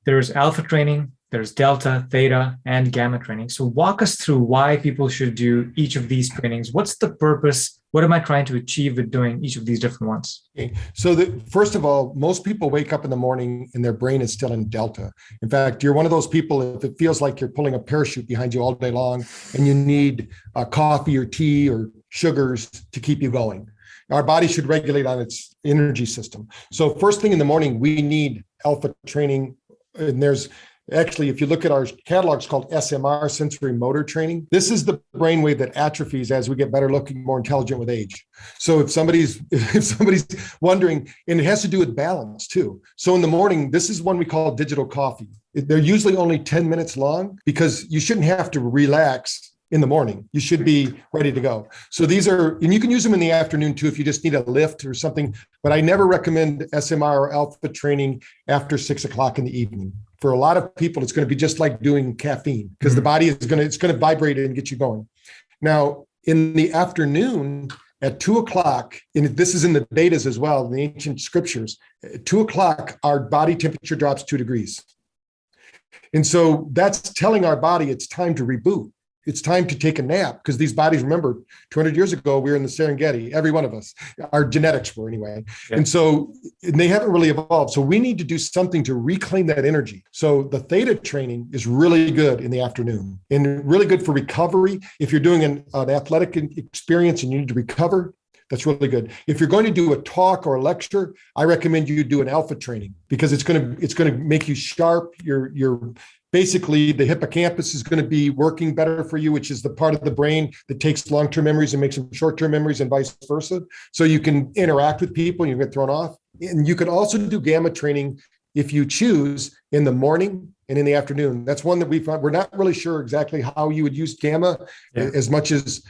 there's alpha training, there's delta, theta, and gamma training. So walk us through why people should do each of these trainings. What's the purpose? What am I trying to achieve with doing each of these different ones? Okay. So first of all, most people wake up in the morning and their brain is still in delta. In fact, you're one of those people, if it feels like you're pulling a parachute behind you all day long and you need coffee or tea or sugars to keep you going. Our body should regulate on its energy system. So first thing in the morning, we need alpha training. And there's actually, if you look at our catalog, it's called SMR, sensory motor training. This is the brainwave that atrophies as we get better looking, more intelligent with age. So if somebody's wondering, and it has to do with balance too. So in the morning, this is one we call digital coffee. They're usually only 10 minutes long because you shouldn't have to relax in the morning. You should be ready to go. So these are, and you can use them in the afternoon too if you just need a lift or something, but I never recommend SMR or alpha training after 6 o'clock in the evening. For a lot of people, it's going to be just like doing caffeine because the body is going to vibrate and get you going. Now, in the afternoon at 2 o'clock, and this is in the Vedas as well, in the ancient scriptures, at 2 o'clock, our body temperature drops 2 degrees. And so that's telling our body it's time to reboot. It's time to take a nap because these bodies, remember, 200 years ago, we were in the Serengeti, every one of us, our genetics were anyway. Yeah. And they haven't really evolved. So we need to do something to reclaim that energy. So the theta training is really good in the afternoon and really good for recovery. If you're doing an athletic experience and you need to recover, that's really good. If you're going to do a talk or a lecture, I recommend you do an alpha training because it's going to make you sharp. You're basically, the hippocampus is going to be working better for you, which is the part of the brain that takes long-term memories and makes them short-term memories and vice versa. So you can interact with people and you get thrown off. And you can also do gamma training if you choose in the morning and in the afternoon. That's one that we found. We're not really sure exactly how you would use gamma as much as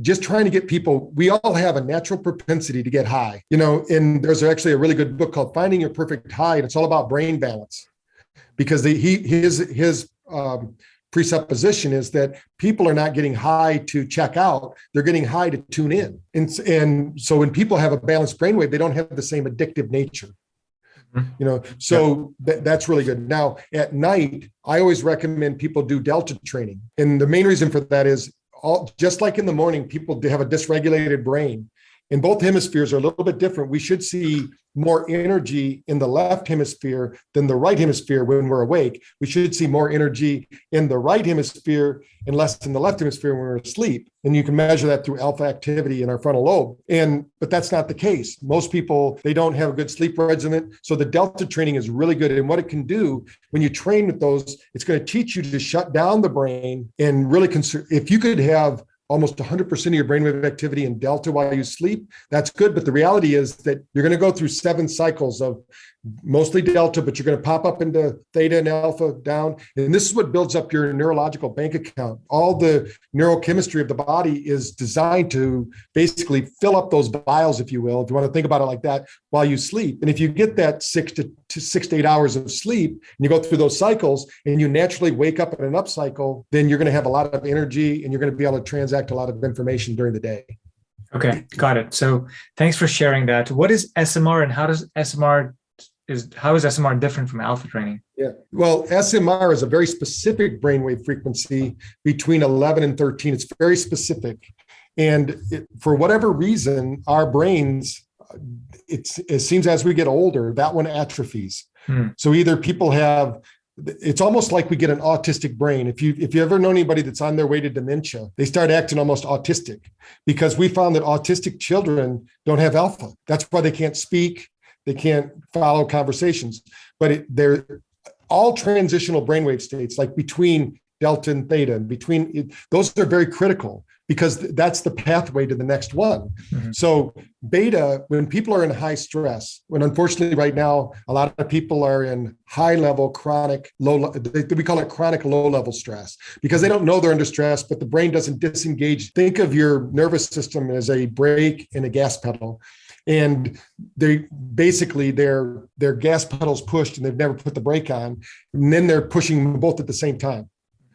just trying to get people. We all have a natural propensity to get high, and there's actually a really good book called Finding Your Perfect High, and it's all about brain balance. Because his presupposition is that people are not getting high to check out; they're getting high to tune in. And so when people have a balanced brainwave, they don't have the same addictive nature. That's really good. Now at night, I always recommend people do delta training, and the main reason for that is just like in the morning, people have a dysregulated brain. and both hemispheres are a little bit different. We should see more energy in the left hemisphere than the right hemisphere when we're awake. We should see more energy in the right hemisphere and less in the left hemisphere when we're asleep. And you can measure that through alpha activity in our frontal lobe. But that's not the case. Most people, they don't have a good sleep regimen. So the delta training is really good. And what it can do when you train with those, it's going to teach you to shut down the brain and really if you could have almost 100% of your brainwave activity in delta while you sleep, that's good. But the reality is that you're going to go through 7 cycles of mostly delta, but you're going to pop up into theta and alpha down. And this is what builds up your neurological bank account. All the neurochemistry of the body is designed to basically fill up those vials, if you will, if you want to think about it like that, while you sleep. And if you get that 6 to 8 hours of sleep and you go through those cycles and you naturally wake up in an up cycle, then you're going to have a lot of energy and you're going to be able to transact a lot of information during the day. Okay, got it. So thanks for sharing that. What is SMR and how is SMR different from alpha training? Yeah, well, SMR is a very specific brainwave frequency between 11 and 13. It's very specific. And for whatever reason, our brains, it seems as we get older, that one atrophies. So either people have, it's almost like we get an autistic brain. If you ever know anybody that's on their way to dementia, they start acting almost autistic because we found that autistic children don't have alpha. That's why they can't speak. They can't follow conversations, but they're all transitional brainwave states, like between delta and theta, and those are very critical because that's the pathway to the next one. Mm-hmm. So beta, when people are in high stress, when unfortunately right now, a lot of people are in high level chronic we call it chronic low level stress because they don't know they're under stress, but the brain doesn't disengage. Think of your nervous system as a brake and a gas pedal. And they basically their gas pedal's pushed and they've never put the brake on. And then they're pushing both at the same time.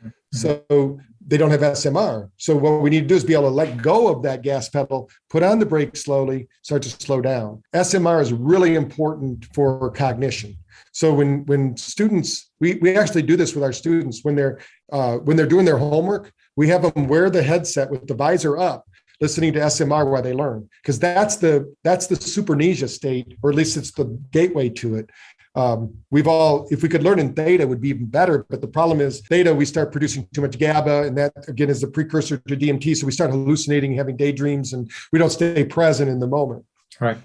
Mm-hmm. So they don't have SMR. So what we need to do is be able to let go of that gas pedal, put on the brake slowly, start to slow down. SMR is really important for cognition. So when students, we actually do this with our students when they're doing their homework, we have them wear the headset with the visor up, listening to SMR while they learn, because that's the supernesia state, or at least it's the gateway to it. If we could learn in theta, it would be even better. But the problem is theta, we start producing too much GABA, and that again is the precursor to DMT. So we start hallucinating, having daydreams, and we don't stay present in the moment. Right.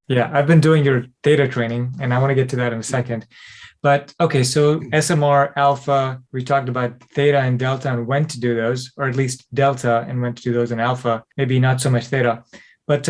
Yeah, I've been doing your theta training, and I want to get to that in a second. But okay, so SMR, alpha, we talked about theta and delta and when to do those, or at least delta and when to do those in alpha, maybe not so much theta. But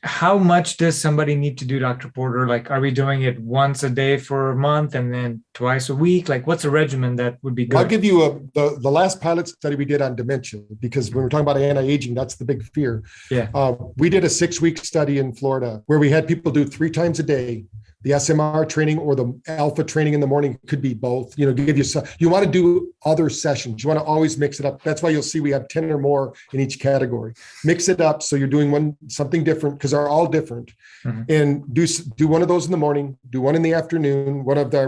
how much does somebody need to do, Dr. Porter? Like, are we doing it once a day for a month and then twice a week? Like, what's a regimen that would be good? I'll give you the last pilot study we did on dementia, because when we're talking about anti-aging, that's the big fear. Yeah. We did a 6-week study in Florida where we had people do 3 times a day. The SMR training or the alpha training in the morning, could be both. You want to do other sessions. You want to always mix it up. That's why you'll see we have 10 or more in each category. Mix it up so you're doing something different, because they're all different. Mm-hmm. And do one of those in the morning, do one in the afternoon.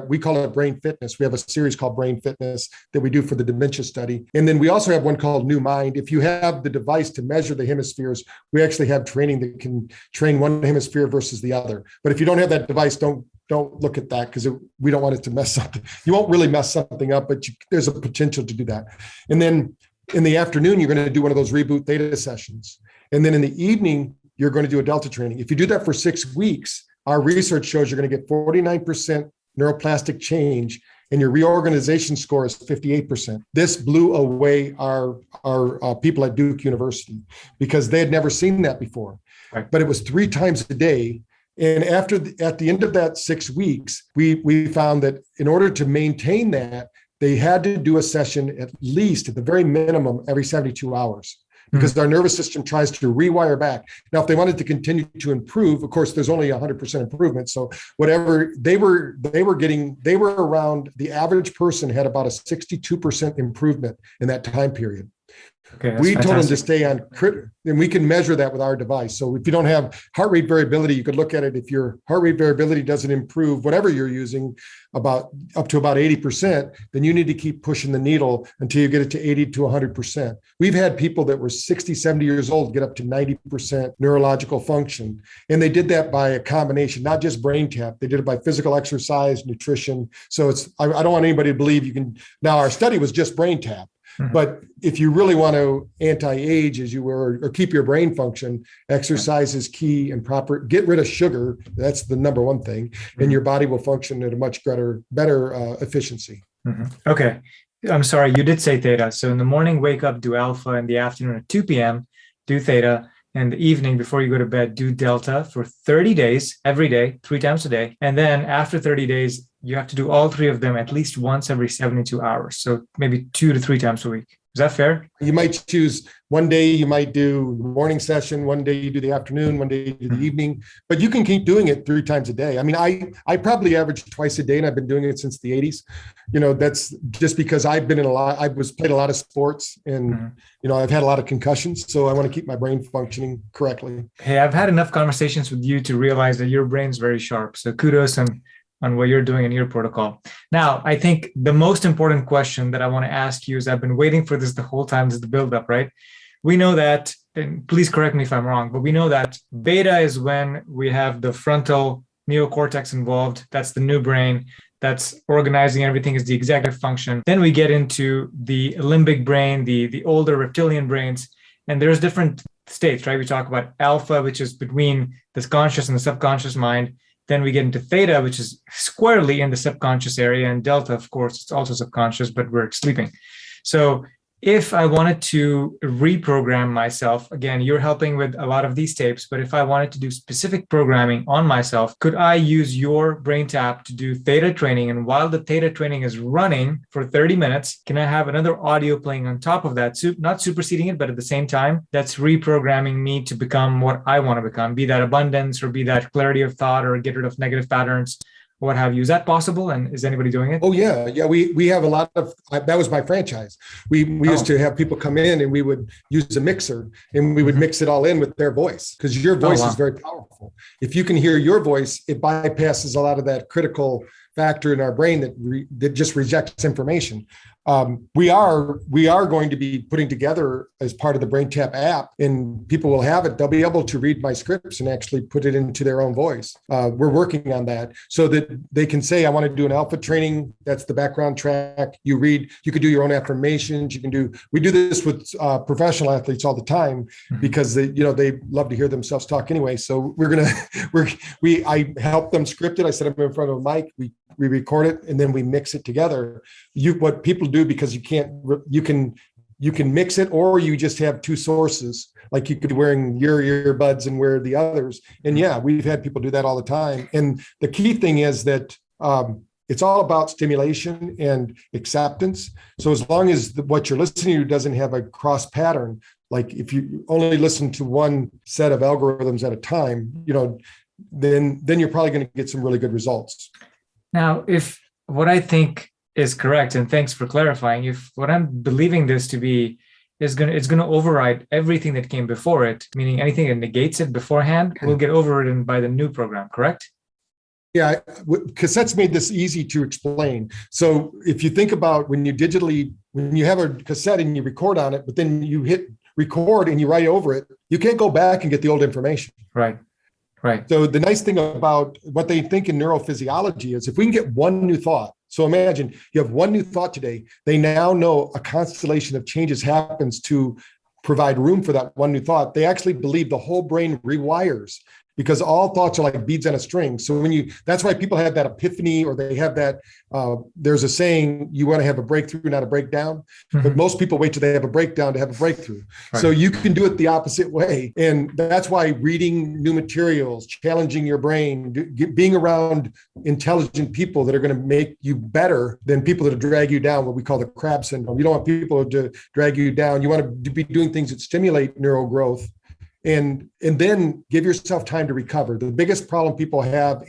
We call it Brain Fitness. We have a series called Brain Fitness that we do for the dementia study. And then we also have one called New Mind. If you have the device to measure the hemispheres, we actually have training that can train one hemisphere versus the other. But if you don't have that device, don't look at that, because we don't want it to mess up. You won't really mess something up, but there's a potential to do that. And then in the afternoon, you're going to do one of those reboot theta sessions. And then in the evening, you're going to do a delta training. If you do that for 6 weeks, our research shows you're going to get 49% neuroplastic change, and your reorganization score is 58%. This blew away our people at Duke University, because they had never seen that before. Right. But it was 3 times a day. And at the end of that 6 weeks, we found that in order to maintain that, they had to do a session at least, at the very minimum, every 72 hours, because our nervous system tries to rewire back. Now, if they wanted to continue to improve, of course, there's only 100% improvement. So whatever they were around, the average person had about a 62% improvement in that time period. Okay, that's We told them to fantastic. stay on and we can measure that with our device. So if you don't have heart rate variability, you could look at it. If your heart rate variability doesn't improve, whatever you're using, about up to about 80%, then you need to keep pushing the needle until you get it to 80 to 100%. We've had people that were 60, 70 years old get up to 90% neurological function. And they did that by a combination, not just BrainTap. They did it by physical exercise, nutrition. So I don't want anybody to believe you can. Now, our study was just BrainTap. Mhm. But if you really want to anti-age, as you were, or keep your brain function, exercise is key, and get rid of sugar. That's the number one thing, and your body will function at a much better efficiency. Okay. I'm sorry, you did say theta. So in the morning, wake up, do alpha. In the afternoon at 2 p.m., do theta. And the evening, before you go to bed, do delta for 30 days, every day, 3 times a day. And then after 30 days, you have to do all 3 of them at least once every 72 hours. So maybe 2 to 3 times a week. Is that fair? You might choose one day, you might do the morning session, one day you do the afternoon, one day you do the evening, but you can keep doing it 3 times a day. I mean, I probably average twice a day, and I've been doing it since the 80s. That's just because I've been played a lot of sports, and, I've had a lot of concussions. So I want to keep my brain functioning correctly. Hey, I've had enough conversations with you to realize that your brain's very sharp. So kudos on what you're doing in your protocol. Now, I think the most important question that I want to ask you is, I've been waiting for this the whole time, this is the buildup, right? We know that, and please correct me if I'm wrong, but we know that beta is when we have the frontal neocortex involved. That's the new brain. That's organizing everything, is the executive function. Then we get into the limbic brain, the older reptilian brains, and there's different states, right? We talk about alpha, which is between the conscious and the subconscious mind. Then we get into theta, which is squarely in the subconscious area, and delta, of course, it's also subconscious, but we're sleeping. So if I wanted to reprogram myself, again, you're helping with a lot of these tapes, but if I wanted to do specific programming on myself, could I use your BrainTap to do theta training? And while the theta training is running for 30 minutes, can I have another audio playing on top of that, not superseding it, but at the same time, that's reprogramming me to become what I want to become, be that abundance or be that clarity of thought or get rid of negative patterns, what have you. Is that possible? And is anybody doing it? Oh yeah. We have a lot of, that was my franchise. We used to have people come in, and we would use a mixer, and we would mix it all in with their voice, because your voice is very powerful. If you can hear your voice, it bypasses a lot of that critical factor in our brain that just rejects information. We are going to be putting together, as part of the BrainTap app, and people will have it. They'll be able to read my scripts and actually put it into their own voice. We're working on that so that they can say, I want to do an alpha training. That's the background track. You could do your own affirmations. We do this with professional athletes all the time, because they love to hear themselves talk anyway. So I help them script it. I set them in front of a mic. We record it, and then we mix it together. What people do, because you can mix it, or you just have 2 sources. Like you could be wearing your earbuds and wear the others. And yeah, we've had people do that all the time. And the key thing is that it's all about stimulation and acceptance. So as long as what you're listening to doesn't have a cross pattern, like if you only listen to one set of algorithms at a time, then you're probably going to get some really good results. Now, if what I think is correct, and thanks for clarifying, if what I'm believing this to be it's going to override everything that came before it, meaning anything that negates it beforehand will get overridden by the new program, correct? Yeah, cassettes made this easy to explain. So if you think about when you have a cassette and you record on it, but then you hit record and you write over it, you can't go back and get the old information. Right. So the nice thing about what they think in neurophysiology is, if we can get one new thought. So imagine you have one new thought today. They now know a constellation of changes happens to provide room for that one new thought. They actually believe the whole brain rewires, because all thoughts are like beads on a string. So that's why people have that epiphany, or they have that, there's a saying, you want to have a breakthrough, not a breakdown. But most people wait till they have a breakdown to have a breakthrough. Right. So you can do it the opposite way. And that's why reading new materials, challenging your brain, being around intelligent people that are going to make you better than people that drag you down, what we call the crab syndrome. You don't want people to drag you down. You want to be doing things that stimulate neural growth. And then give yourself time to recover. The biggest problem people have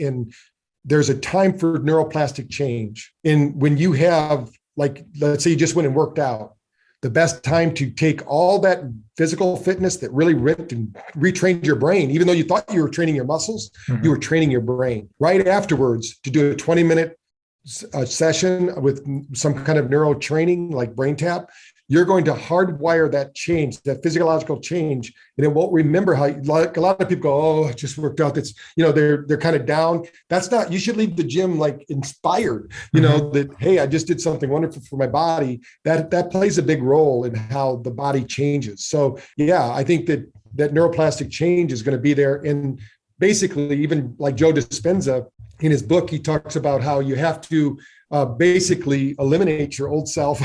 there's a time for neuroplastic change. And when you have, like, let's say you just went and worked out, the best time to take all that physical fitness that really ripped and retrained your brain, even though you thought you were training your muscles, you were training your brain. Right afterwards, to do a 20-minute session with some kind of neuro training like BrainTap, you're going to hardwire that change, that physiological change, and it won't remember how. Like a lot of people go, "Oh, it just worked out." That's, they're kind of down. That's not. You should leave the gym like inspired. That, hey, I just did something wonderful for my body. That plays a big role in how the body changes. So yeah, I think that neuroplastic change is going to be there. And basically, even like Joe Dispenza in his book, he talks about how you have to basically eliminate your old self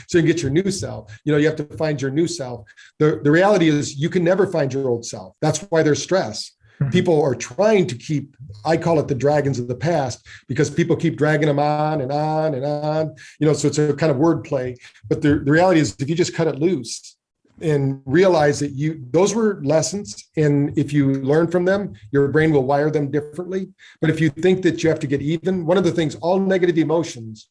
so you get your new self. You have to find your new self. The reality is you can never find your old self. That's why there's stress. People are trying to keep, I call it the dragons of the past, because people keep dragging them on and on and on. So it's a kind of wordplay. But the reality is, if you just cut it loose and realize that those were lessons, and if you learn from them, your brain will wire them differently. But if you think that you have to get even, one of the things, all negative emotions,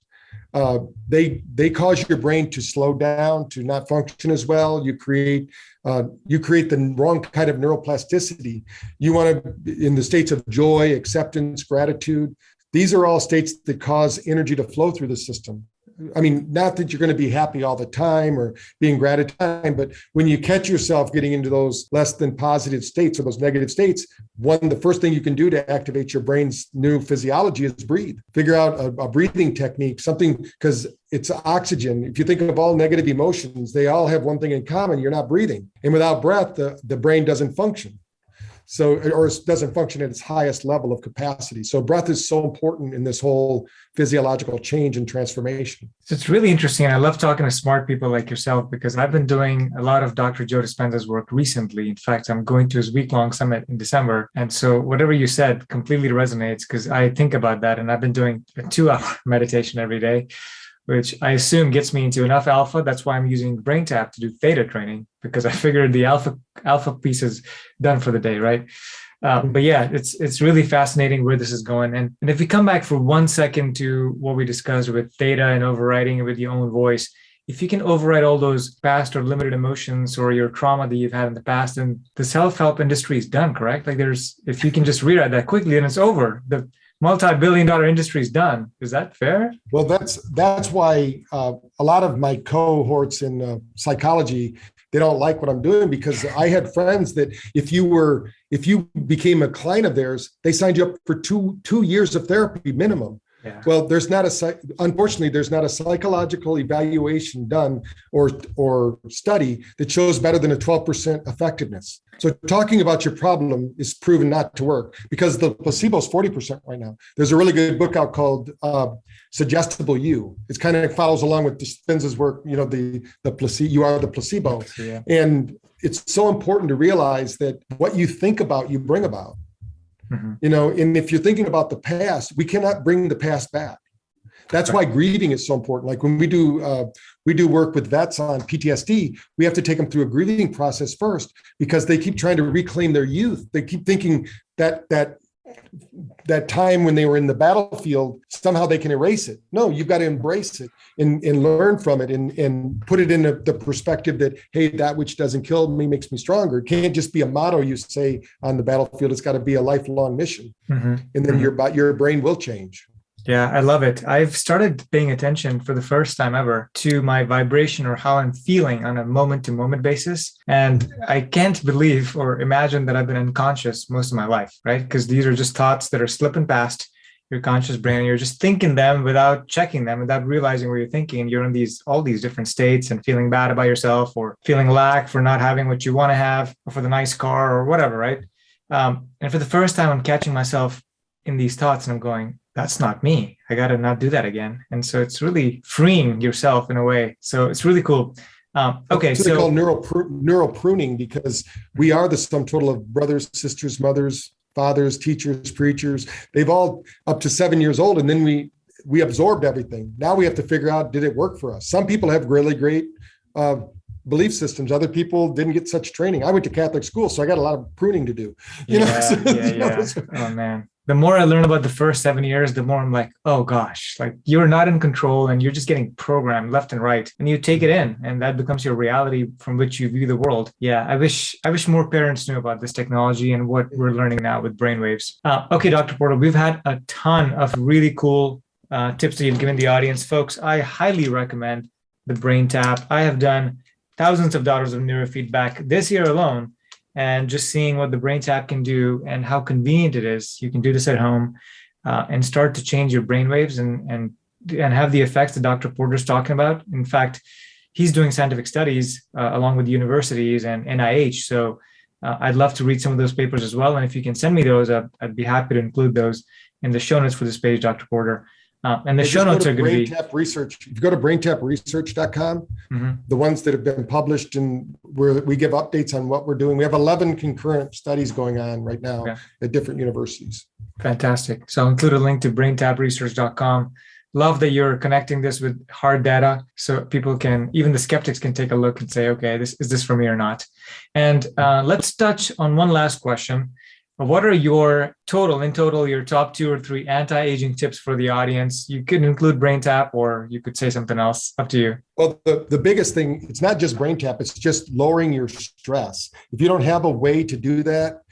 they cause your brain to slow down, to not function as well. You create the wrong kind of neuroplasticity. You want to, in the states of joy, acceptance, gratitude, these are all states that cause energy to flow through the system. I mean, not that you're going to be happy all the time or being gratitude, but when you catch yourself getting into those less than positive states or those negative states, the first thing you can do to activate your brain's new physiology is breathe. Figure out a breathing technique, something, because it's oxygen. If you think of all negative emotions, they all have one thing in common: you're not breathing. And without breath, the brain doesn't function. So, or it doesn't function at its highest level of capacity. So breath is so important in this whole physiological change and transformation. So it's really interesting. I love talking to smart people like yourself, because I've been doing a lot of Dr. Joe Dispenza's work recently. In fact, I'm going to his week-long summit in December. And so whatever you said completely resonates, because I think about that. And I've been doing a 2-hour meditation every day, which I assume gets me into enough alpha. That's why I'm using BrainTap to do theta training, because I figured the alpha piece is done for the day, right? But yeah, it's really fascinating where this is going. And if we come back for 1 second to what we discussed with theta and overriding it with your own voice, if you can override all those past or limited emotions or your trauma that you've had in the past, then the self-help industry is done, correct? Like if you can just rewrite that quickly, and it's over. The multi-billion-dollar industry is done. Is that fair? Well, that's why a lot of my cohorts in psychology, they don't like what I'm doing, because I had friends that if you became a client of theirs, they signed you up for two years of therapy minimum. Yeah. Well, unfortunately, there's not a psychological evaluation done or study that shows better than a 12% effectiveness. So talking about your problem is proven not to work, because the placebo is 40% right now. There's a really good book out called Suggestible You. It kind of follows along with Dispenza's work, the placebo, you are the placebo. Yeah. And it's so important to realize that what you think about, you bring about. And if you're thinking about the past, we cannot bring the past back. That's why grieving is so important. Like when we do work with vets on PTSD, we have to take them through a grieving process first, because they keep trying to reclaim their youth. They keep thinking that time when they were in the battlefield, somehow they can erase it. No, you've got to embrace it and learn from it and put it in the perspective that, hey, that which doesn't kill me makes me stronger. It can't just be a motto you say on the battlefield. It's got to be a lifelong mission. And then your brain will change. Yeah, I love it. I've started paying attention for the first time ever to my vibration, or how I'm feeling on a moment-to-moment basis. And I can't believe or imagine that I've been unconscious most of my life, right? Because these are just thoughts that are slipping past your conscious brain. And you're just thinking them without checking them, without realizing where you're thinking. And you're in all these different states and feeling bad about yourself, or feeling lack for not having what you want to have, or for the nice car or whatever, right? And for the first time, I'm catching myself in these thoughts, and I'm going, that's not me. I got to not do that again. And so it's really freeing yourself in a way. So it's really cool. Okay. It's called neural pruning, because we are the sum total of brothers, sisters, mothers, fathers, teachers, preachers. They've all up to 7 years old. And then we absorbed everything. Now we have to figure out, did it work for us? Some people have really great belief systems. Other people didn't get such training. I went to Catholic school, so I got a lot of pruning to do. Yeah. Oh man. the more I learn about the first 7 years, the more I'm like, oh gosh, like you're not in control and you're just getting programmed left and right. And you take it in and that becomes your reality from which you view the world. Yeah, I wish more parents knew about this technology and what we're learning now with brainwaves. Okay, Dr. Porter, we've had a ton of really cool tips that you've given the audience. Folks, I highly recommend the BrainTap. I have done thousands of dollars of neurofeedback this year alone. And just seeing what the BrainTap can do and how convenient it is, you can do this at home and start to change your brainwaves and have the effects that Dr. Porter's talking about. In fact, he's doing scientific studies along with universities and NIH. So I'd love to read some of those papers as well. And if you can send me those, I'd be happy to include those in the show notes for this page, Dr. Porter. And the show notes are going to be BrainTap Research. If you go to braintapresearch.com, the ones that have been published and where we give updates on what we're doing. We have 11 concurrent studies going on right now at different universities. Fantastic. So I'll include a link to braintapresearch.com. Love that you're connecting this with hard data so people can, even the skeptics can take a look and say, okay, is this for me or not? And let's touch on one last question. What are your your top 2 or 3 anti-aging tips for the audience? You could include BrainTap or you could say something else. Up to you. Well, the biggest thing, it's not just BrainTap, it's just lowering your stress. If you don't have a way to do that,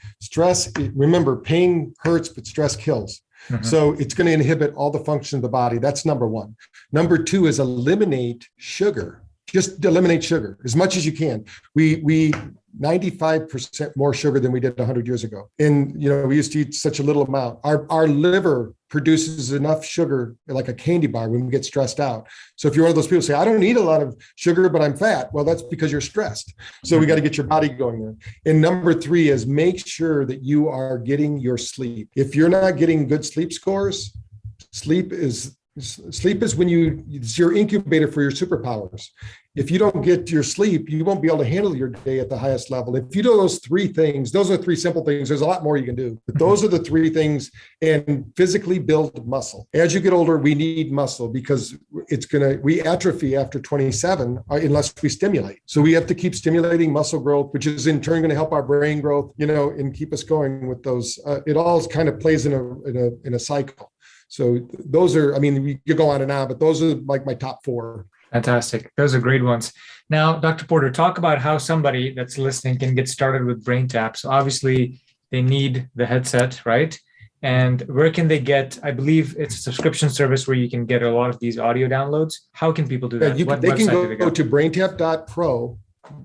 remember, pain hurts, but stress kills. So it's going to inhibit all the function of the body. That's number 1. Number 2 is eliminate sugar. Just eliminate sugar as much as you can. We 95% more sugar than we did 100 years ago. And, we used to eat such a little amount. Our liver produces enough sugar, like a candy bar, when we get stressed out. So if you're one of those people who say, I don't eat a lot of sugar, but I'm fat. Well, that's because you're stressed. So we got to get your body going there. And number 3 is make sure that you are getting your sleep. If you're not getting good sleep scores, sleep is when it's your incubator for your superpowers. If you don't get your sleep, you won't be able to handle your day at the highest level. If you do those 3 things, those are 3 simple things. There's a lot more you can do, but those are the 3 things. And physically build muscle. As you get older, we need muscle because we atrophy after 27 unless we stimulate. So we have to keep stimulating muscle growth, which is in turn going to help our brain growth, and keep us going with those. It all kind of plays in a cycle. So those are, you go on and on, but those are like my top 4. Fantastic. Those are great ones. Now, Dr. Porter, talk about how somebody that's listening can get started with BrainTap. So obviously they need the headset, right? And where can they get, I believe it's a subscription service where you can get a lot of these audio downloads. How can people do that? They can go to braintap.pro.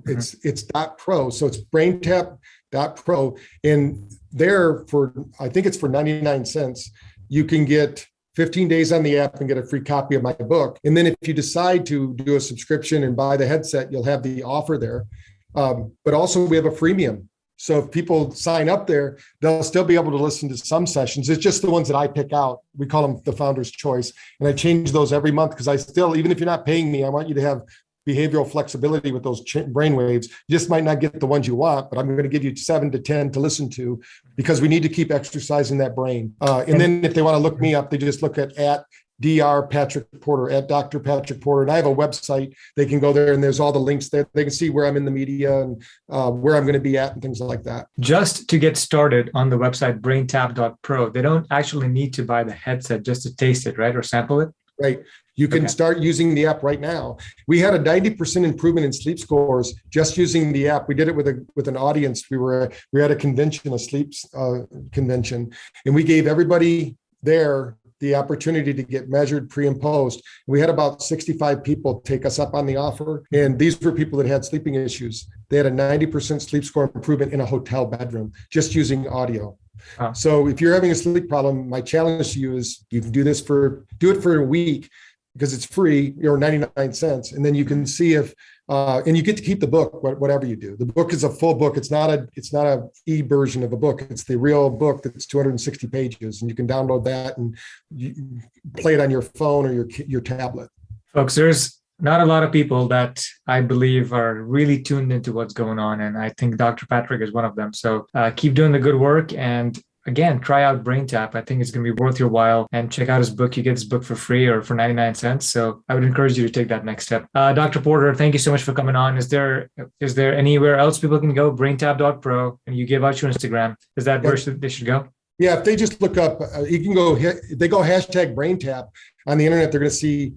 It's .pro. So it's braintap.pro. And there I think it's for 99 cents, you can get 15 days on the app and get a free copy of my book. And then if you decide to do a subscription and buy the headset, you'll have the offer there. But also we have a freemium. So if people sign up there, they'll still be able to listen to some sessions. It's just the ones that I pick out. We call them the founder's choice. And I change those every month because even if you're not paying me, I want you to have behavioral flexibility with those brain waves. You just might not get the ones you want, but I'm going to give you 7 to 10 to listen to because we need to keep exercising that brain. And then if they want to look me up, they just look at Dr. Patrick Porter, at Dr. Patrick Porter. And I have a website. They can go there and there's all the links there. They can see where I'm in the media and where I'm going to be at and things like that. Just to get started on the website, braintap.pro, they don't actually need to buy the headset just to taste it, right? Or sample it? Right. You can start using the app right now. We had a 90% improvement in sleep scores just using the app. We did it with an audience. We were at a convention, a sleep convention, and we gave everybody there the opportunity to get measured pre and post. We had about 65 people take us up on the offer. And these were people that had sleeping issues. They had a 90% sleep score improvement in a hotel bedroom, just using audio. So if you're having a sleep problem, my challenge to you is you can do it for a week because it's free, 99 cents. And then you can see if, and you get to keep the book, whatever you do. The book is a full book. It's not a e-version of a book. It's the real book that's 260 pages and you can download that and play it on your phone or your tablet. Folks, there's not a lot of people that I believe are really tuned into what's going on. And I think Dr. Patrick is one of them. So keep doing the good work. And again, try out BrainTap. I think it's going to be worth your while and check out his book. You get his book for free or for 99 cents. So I would encourage you to take that next step. Dr. Porter, thank you so much for coming on. Is there anywhere else people can go? BrainTap.pro, and you give out your Instagram. Is that where they should go? Yeah, if they just look up, you can go, if they go hashtag BrainTap on the internet, they're going to see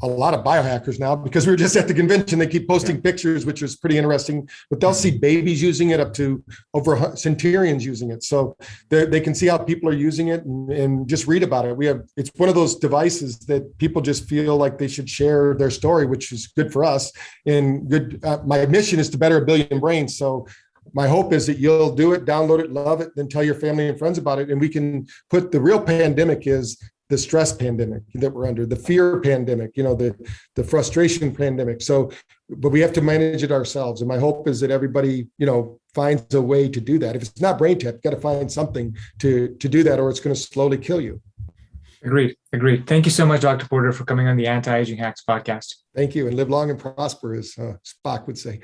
a lot of biohackers now, because we were just at the convention. They keep posting pictures, which is pretty interesting, but they'll see babies using it, up to over centenarians using it. So they can see how people are using it, and just read about it. It's one of those devices that people just feel like they should share their story, which is good for us. And good. My mission is to better 1 billion brains. So my hope is that you'll do it, download it, love it, then tell your family and friends about it. And we can put, the real pandemic is the stress pandemic that we're under, the fear pandemic, the frustration pandemic. So, but we have to manage it ourselves. And my hope is that everybody, finds a way to do that. If it's not BrainTap, you've got to find something to do that, or it's going to slowly kill you. Agreed. Thank you so much, Dr. Porter, for coming on the Anti-Aging Hacks podcast. Thank you. And live long and prosper, as Spock would say.